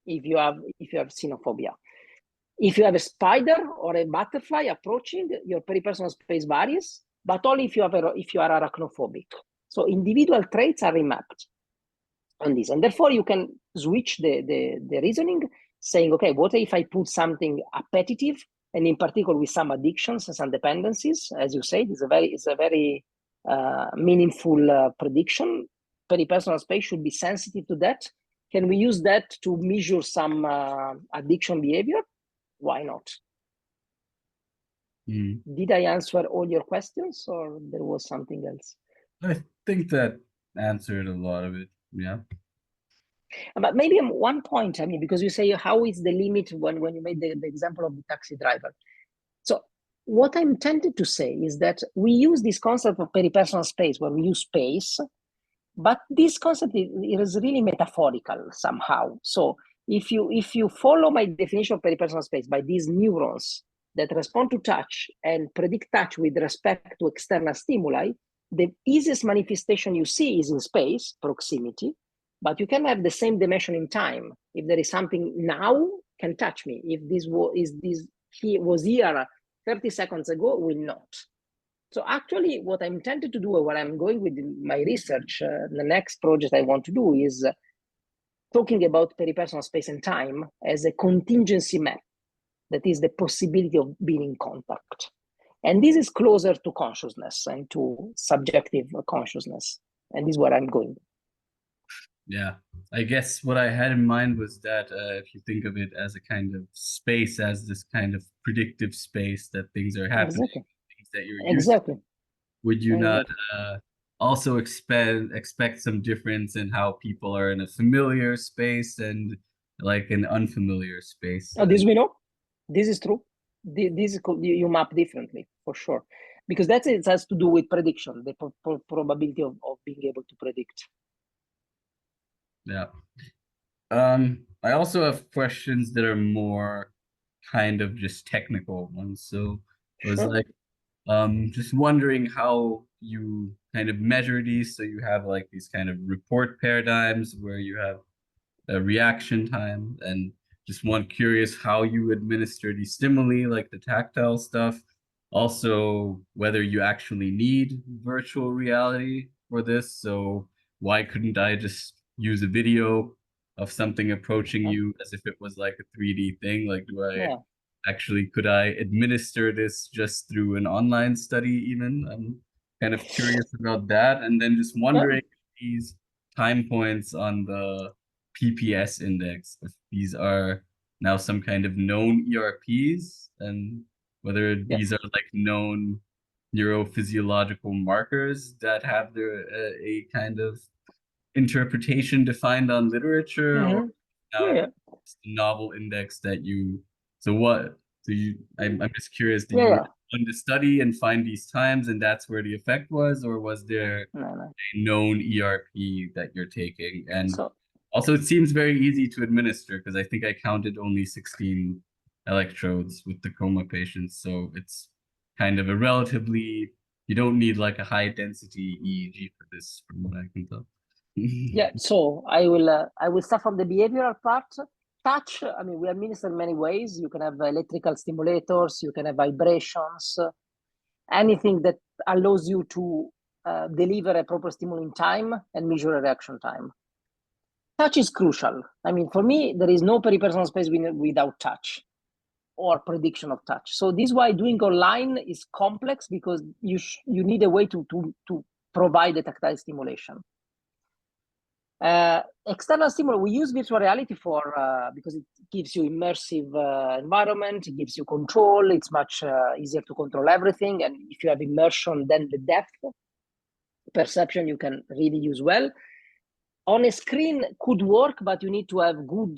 if you have xenophobia. If you have a spider or a butterfly approaching, your peripersonal space varies, but only if you are arachnophobic. So individual traits are remapped on this, and therefore you can switch the reasoning, saying, okay, what if I put something appetitive, and in particular with some addictions and some dependencies, as you said, it's a very meaningful prediction. Peripersonal space should be sensitive to that. Can we use that to measure some addiction behavior? Why not? Did I answer all your questions, or there was something else?
I think that answered a lot of it. Yeah.
But maybe one point, I mean, because you say how is the limit when you made the example of the taxi driver. So what I'm tempted to say is that we use this concept of peripersonal space where we use space, but this concept is really metaphorical somehow. So if you follow my definition of peripersonal space by these neurons that respond to touch and predict touch with respect to external stimuli, the easiest manifestation you see is in space, proximity, but you can have the same dimension in time. If there is something now, can touch me. If this was here 30 seconds ago, will not. So actually, what I'm intended to do, or what I'm going with my research, the next project I want to do is talking about peripersonal space and time as a contingency map. That is the possibility of being in contact. And this is closer to consciousness and to subjective consciousness. And this is where I'm going.
Yeah, I guess what I had in mind was that if you think of it as a kind of space, as this kind of predictive space that things are happening, things that you're used to, would you not also expect some difference in how people are in a familiar space and like an unfamiliar space?
Oh, this we know. This is true. This is you map differently for sure, because it has to do with prediction, the probability of being able to predict.
Yeah. I also have questions that are more kind of just technical ones. So it was like just wondering how you kind of measure these. So you have like these kind of report paradigms where you have a reaction time, and just one curious how you administer these stimuli, like the tactile stuff. Also, whether you actually need virtual reality for this. So why couldn't I just use a video of something approaching you as if it was like a 3D thing? Like, do I actually, could I administer this just through an online study even? I'm kind of curious about that. And then just wondering if these time points on the PPS index, if these are now some kind of known ERPs, and whether these are like known neurophysiological markers that have their a kind of interpretation defined on literature, or now it's the novel index that you. So what do you? I'm just curious. Did you run the study and find these times, and that's where the effect was, or was there a known ERP that you're taking? And also, it seems very easy to administer because I think I counted only 16 electrodes with the coma patients, so it's kind of a relatively. You don't need like a high density EEG for this, from what I can tell.
Yeah, so I will start from the behavioral part. Touch, I mean, we administer in many ways. You can have electrical stimulators, you can have vibrations, anything that allows you to deliver a proper stimuli in time and measure a reaction time. Touch is crucial. I mean, for me, there is no peripersonal space without touch or prediction of touch. So this is why doing online is complex, because you need a way to provide a tactile stimulation. External stimuli, we use virtual reality for because it gives you immersive environment, it gives you control, it's much easier to control everything, and if you have immersion, then the depth perception you can really use well. On a screen could work, but you need to have good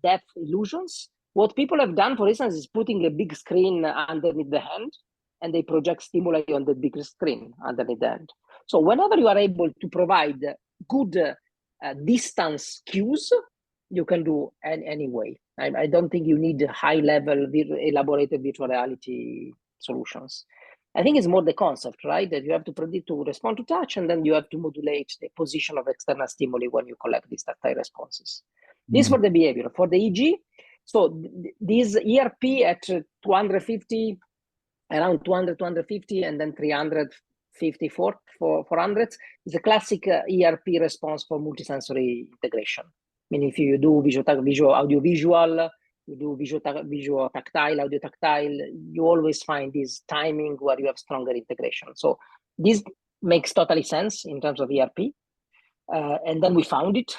depth illusions. What people have done, for instance, is putting a big screen underneath the hand, and they project stimuli on the bigger screen underneath the hand. So whenever you are able to provide good distance cues, you can do anyway. I don't think you need high-level elaborated virtual reality solutions. I think it's more the concept, right? That you have to predict to respond to touch, and then you have to modulate the position of external stimuli when you collect these tactile responses. This for the behavior. For the EEG, so this ERP at 250, around 200, 250, and then 350, 400 is a classic ERP response for multisensory integration. I mean, if you do visual, audio-visual, you do visual tactile, audio tactile, you always find this timing where you have stronger integration. So this makes totally sense in terms of ERP. And then we found it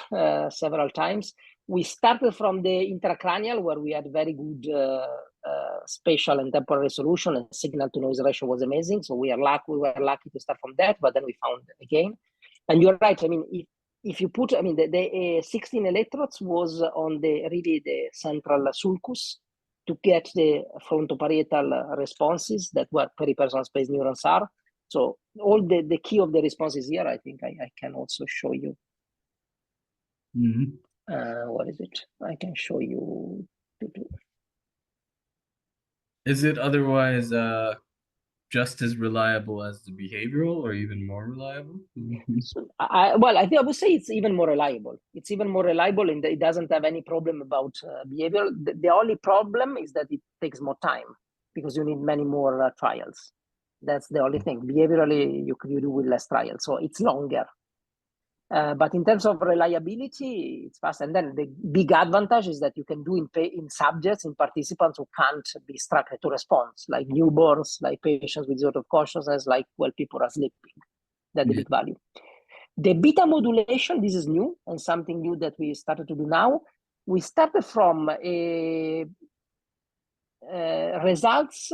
several times. We started from the intracranial, where we had very good spatial and temporal resolution, and signal to noise ratio was amazing. So we were lucky to start from that, but then we found again. And you're right. I mean, if you put, I mean, the 16 electrodes was on the central sulcus to get the frontoparietal responses that where peripersonal space neurons are. So all the key of the responses here, I think I can also show you. What is it? I can show you.
Is it otherwise just as reliable as the behavioral, or even more reliable?
So I think I would say it's even more reliable. It's even more reliable in that it doesn't have any problem about behavior. The only problem is that it takes more time, because you need many more trials. That's the only thing. Behaviorally, you do with less trials, so it's longer. But in terms of reliability, it's fast. And then the big advantage is that you can do in subjects, in participants who can't be structured to response, like newborns, like patients with sort of consciousness, like while people are sleeping. That's the big value. The beta modulation, this is new and something new that we started to do now. We started from results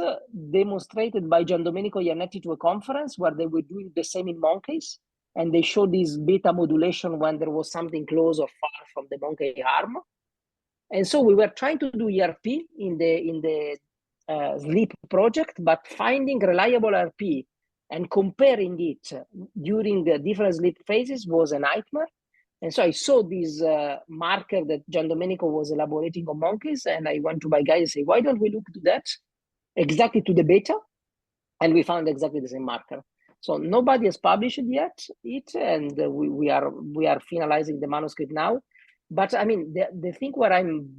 demonstrated by Giandomenico Iannetti to a conference where they were doing the same in monkeys. And they showed this beta modulation when there was something close or far from the monkey arm. And so we were trying to do ERP in the sleep project, but finding reliable ERP and comparing it during the different sleep phases was a nightmare. And so I saw this marker that Giandomenico was elaborating on monkeys, and I went to my guy and say, why don't we look to that, exactly to the beta? And we found exactly the same marker. So nobody has published it, and we are finalizing the manuscript now. But I mean, the thing where I'm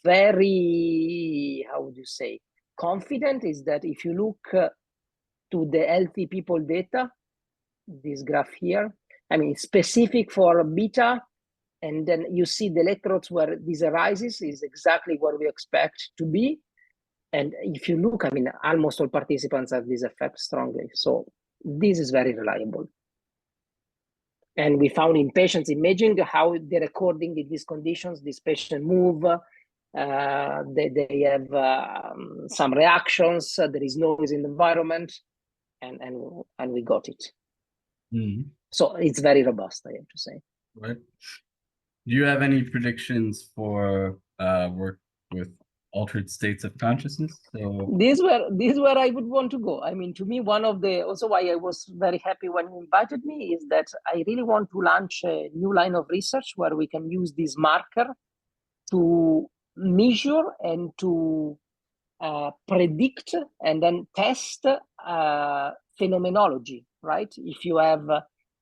very, how would you say, confident is that if you look to the healthy people data, this graph here, I mean, it's specific for beta, and then you see the electrodes where this arises is exactly where we expect to be. And if you look, I mean, almost all participants have this effect strongly. So this is very reliable. And we found in patients imaging how they're recording in these conditions, these patients move, they have some reactions, there is noise in the environment, and we got it. So it's very robust, I have to say.
Right. Do you have any predictions for work with altered states of consciousness? So
This is where I would want to go. I mean, to me, one of the, also why I was very happy when you invited me, is that I really want to launch a new line of research where we can use this marker to measure and to predict and then test phenomenology, right? If you have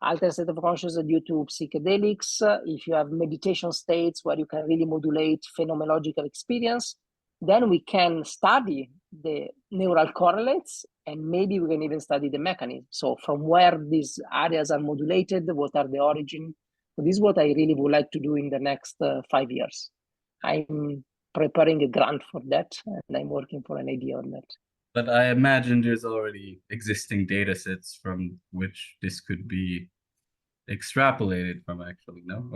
altered state of consciousness due to psychedelics, if you have meditation states where you can really modulate phenomenological experience, then we can study the neural correlates, and maybe we can even study the mechanism. So from where these areas are modulated, what are the origin? So this is what I really would like to do in the next 5 years. I'm preparing a grant for that, and I'm working for an idea on that.
but I imagine there's already existing data sets from which this could be extrapolated from, actually, no?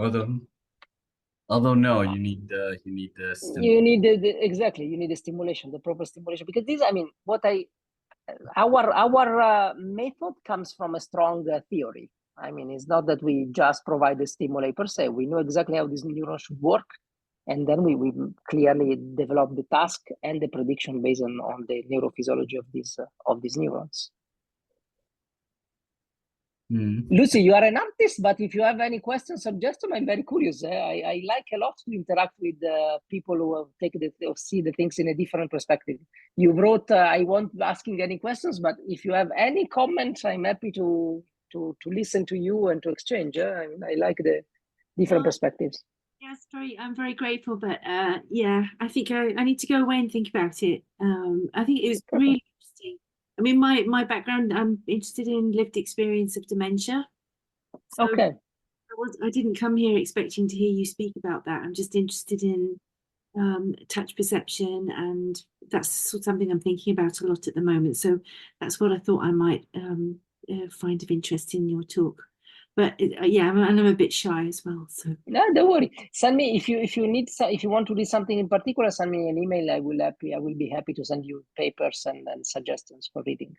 Although no, you need the
Exactly, you need the stimulation, the proper stimulation, because this, I mean, our method comes from a strong theory. I mean, it's not that we just provide the stimuli per se. We know exactly how this neuron should work, and then we clearly develop the task and the prediction based on the neurophysiology of these neurons. Lucy, you are an artist, but if you have any questions, suggestions, I'm very curious. I like a lot to interact with people who see the things in a different perspective. You wrote, I won't asking any questions, but if you have any comments, I'm happy to listen to you and to exchange. I mean, I like the different perspectives.
Yes, I'm very grateful, but yeah, I think I need to go away and think about it. I think it was really interesting. I mean, my background, I'm interested in lived experience of dementia. So
okay.
I didn't come here expecting to hear you speak about that. I'm just interested in touch perception, and that's something I'm thinking about a lot at the moment. So that's what I thought I might find of interest in your talk. But yeah, and I'm a bit shy as well. So
no, don't worry. Send me if you want to read something in particular. Send me an email. I will be happy to send you papers and suggestions for reading.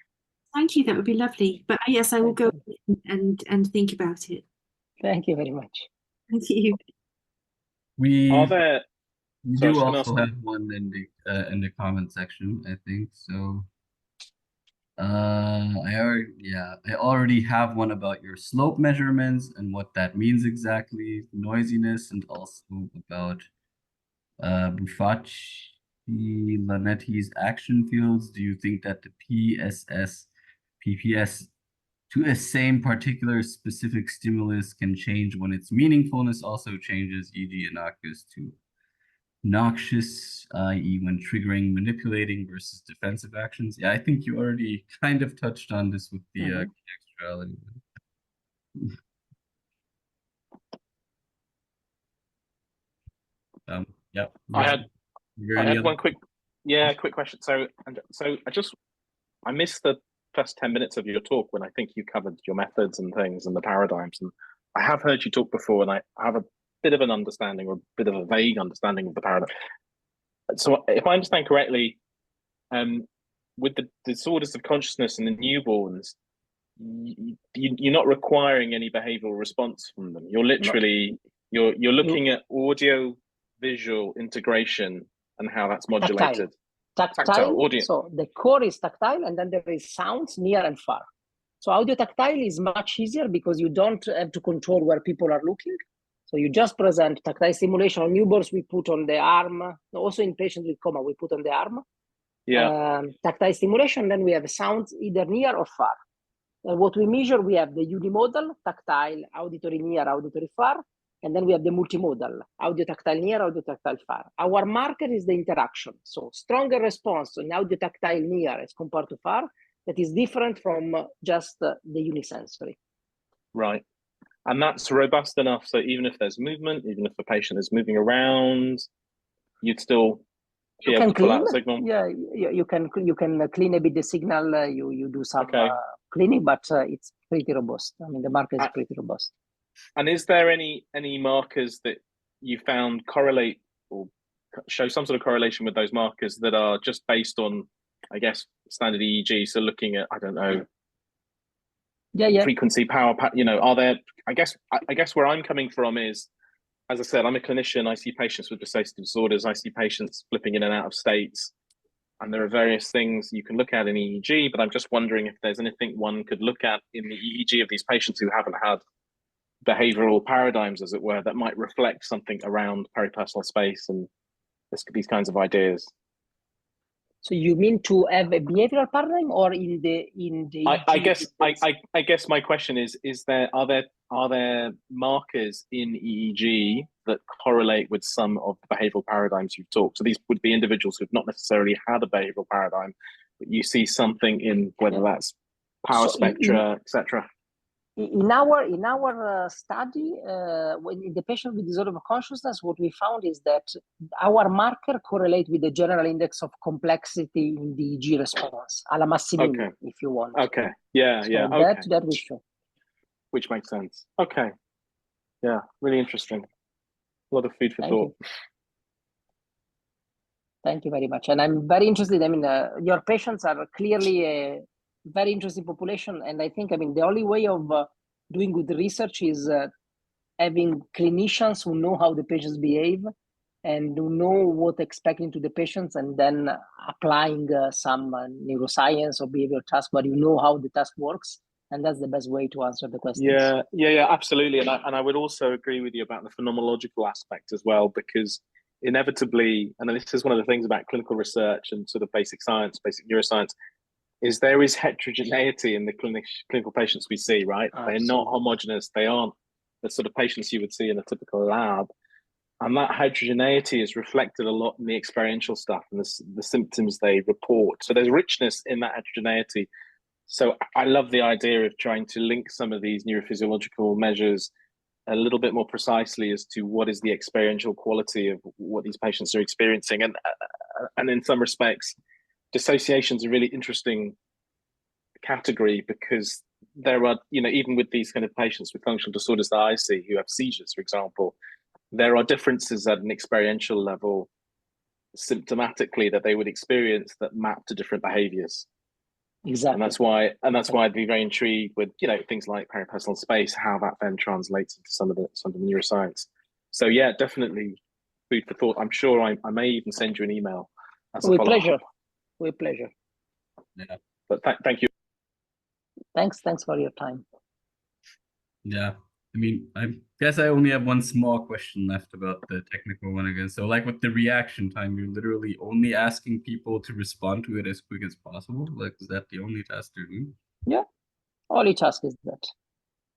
Thank you. That would be lovely. But yes, I will go and think about it.
Thank you very much.
Thank you.
We
So
do also have one in the comment section, I think. So I already have one about your slope measurements and what that means exactly, noisiness, and also about Bufacchi-Lanetti's action fields. Do you think that the PPS to a same particular specific stimulus can change when its meaningfulness also changes, e.g. innocuous to noxious, i.e. when triggering, manipulating versus defensive actions? Yeah, I think you already kind of touched on this with the contextuality. Yeah.
I had one quick question. So I missed the first 10 minutes of your talk when I think you covered your methods and things and the paradigms. And I have heard you talk before, and I have a bit of an understanding, or a bit of a vague understanding of the paradigm. So if I understand correctly, with the disorders of consciousness in the newborns, you're not requiring any behavioral response from them. You're literally you're looking at audio visual integration and how that's modulated.
Tactile
audio.
So the core is tactile, and then there is sounds near and far. So audio tactile is much easier because you don't have to control where people are looking. So you just present tactile stimulation. On newborns, we put on the arm. Also in patients with coma, we put on the arm.
Yeah.
Tactile stimulation, then we have sounds either near or far. What we measure, we have the unimodal, tactile, auditory near, auditory far, and then we have the multimodal, audio tactile near, audio tactile far. Our marker is the interaction. So stronger response in audio tactile near as compared to far, that is different from just the unisensory.
Right. And that's robust enough, so even if there's movement, even if the patient is moving around, you'd still be
You
able
can
to pull
clean.
out signal?
Yeah, you can clean a bit the signal. You do some
Okay.
cleaning, but it's pretty robust. I mean, the marker is
Uh,
pretty robust.
And is there any markers that you found correlate or show some sort of correlation with those markers that are just based on, I guess, standard EEG? So looking at, I don't know, frequency, power, you know, are there? I guess where I'm coming from is, as I said, I'm a clinician. I see patients with dissociative disorders. I see patients flipping in and out of states. And there are various things you can look at in EEG, but I'm just wondering if there's anything one could look at in the EEG of these patients who haven't had behavioral paradigms, as it were, that might reflect something around peripersonal space and these kinds of ideas.
So you mean to have a behavioral paradigm, or in the
I guess my question is are there markers in EEG that correlate with some of the behavioral paradigms you've talked? So these would be individuals who've not necessarily had a behavioral paradigm, but you see something in whether that's power spectra, etc.
In our study, when in the patient with disorder of consciousness, what we found is that our marker correlate with the general index of complexity in the EEG response, alla Massimini, if you want.
Okay. Yeah.
So
yeah.
That we show.
Which makes sense. Okay. Yeah. Really interesting. A lot of food for thought.
Thank you very much. And I'm very interested. I mean, your patients are clearly a very interesting population. And I think, I mean, the only way of doing good research is having clinicians who know how the patients behave and who know what expecting to the patients, and then applying some neuroscience or behavioral task where you know how the task works. And that's the best way to answer the question.
Yeah, absolutely. And I would also agree with you about the phenomenological aspect as well, because inevitably, and this is one of the things about clinical research and sort of basic science, basic neuroscience, is there is heterogeneity in the clinical patients we see, right? Absolutely. They're not homogenous. They aren't the sort of patients you would see in a typical lab. And that heterogeneity is reflected a lot in the experiential stuff and the symptoms they report. So there's richness in that heterogeneity. So I love the idea of trying to link some of these neurophysiological measures a little bit more precisely as to what is the experiential quality of what these patients are experiencing. And in some respects, dissociation is a really interesting category, because there are, you know, even with these kind of patients with functional disorders that I see who have seizures, for example, there are differences at an experiential level symptomatically that they would experience that map to different behaviors.
Exactly.
And that's why I'd be very intrigued with, you know, things like peripersonal space, how that then translates into some of the neuroscience. So yeah, definitely food for thought. I'm sure I may even send you an email as a
with
follow-up.
pleasure. With pleasure.
Yeah. But thank you.
Thanks for your time.
Yeah. I mean, I guess I only have one small question left about the technical one again. So like with the reaction time, you're literally only asking people to respond to it as quick as possible. Like, is that the only task they're doing?
Yeah. All each task is that.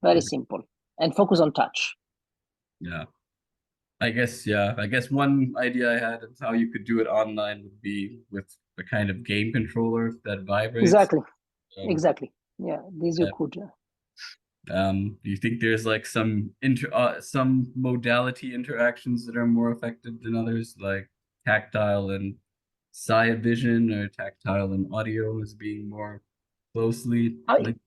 Very simple. And focus on touch.
Yeah. I guess one idea I had of how you could do it online would be with a kind of game controller that vibrates.
Exactly. Yeah, this you could.
Do you think there's like some modality interactions that are more effective than others, like tactile and psi vision, or tactile and audio as being more closely linked?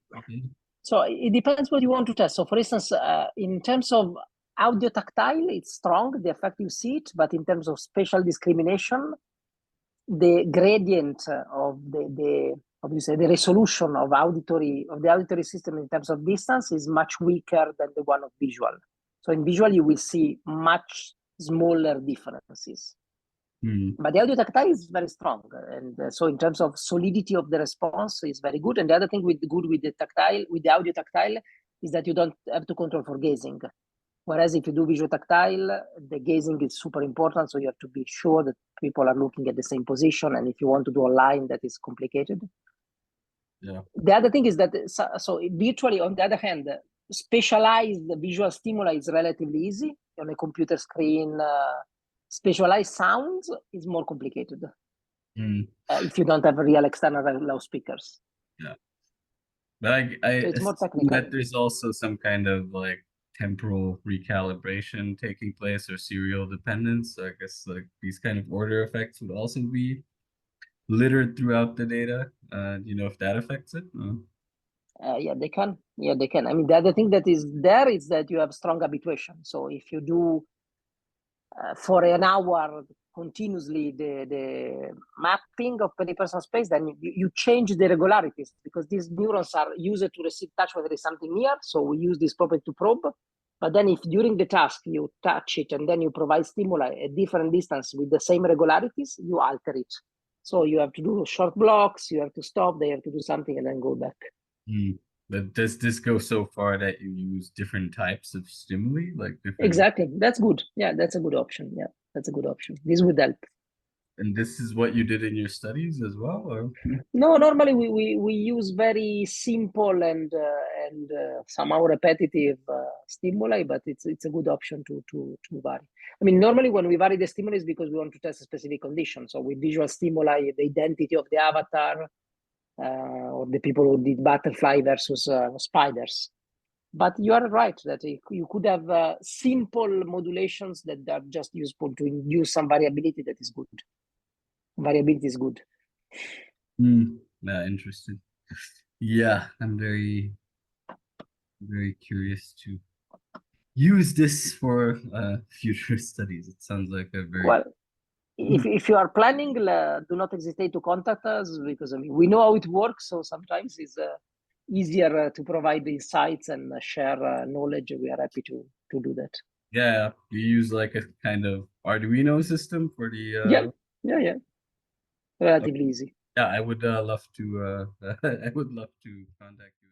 So it depends what you want to test. So for instance, in terms of audio tactile, it's strong, the effect you see it, but in terms of spatial discrimination, the gradient of the resolution of the auditory system in terms of distance is much weaker than the one of visual. So in visual, you will see much smaller differences. But the audio tactile is very strong, and so in terms of solidity of the response is very good. And the other thing with the audio tactile, is that you don't have to control for gazing. Whereas if you do visual tactile, the gazing is super important, so you have to be sure that people are looking at the same position. And if you want to do a line, that is complicated.
Yeah.
The other thing is that so virtually, on the other hand, specialized visual stimuli is relatively easy on a computer screen. Specialized sounds is more complicated if you don't have real external loudspeakers.
Yeah, but I
it's more
assume
technical.
that there's also some kind of like temporal recalibration taking place or serial dependence. So I guess like these kind of order effects would also be littered throughout the data. Do you know if that affects it?
Yeah, they can. Yeah, they can. I mean, the other thing that is there is that you have strong habituation. So if you do for an hour continuously the mapping of peripersonal space, then you change the regularities, because these neurons are used to receive touch when there is something near. So we use this property to probe. But then if during the task you touch it and then you provide stimuli at different distance with the same regularities, you alter it. So you have to do short blocks, you have to stop, they have to do something and then go back.
But does this go so far that you use different types of stimuli, like different?
Exactly. That's good. Yeah, that's a good option. Yeah, that's a good option. This would help.
And this is what you did in your studies as well, or?
No, normally we use very simple and somehow repetitive stimuli, but it's a good option to vary. I mean, normally when we vary the stimuli is because we want to test a specific condition. So with visual stimuli, the identity of the avatar, or the people who did butterfly versus spiders. But you are right that you could have simple modulations that are just useful to induce some variability. That is good. Variability is good.
Yeah, interesting. Yeah, I'm very curious to use this for future studies. It sounds like a very
well. If you are planning, do not hesitate to contact us, because I mean we know how it works. So sometimes it's easier to provide insights and share knowledge. We are happy to do that.
Yeah, you use like a kind of Arduino system for the
yeah, relatively easy.
Yeah, I would love to I would love to contact you.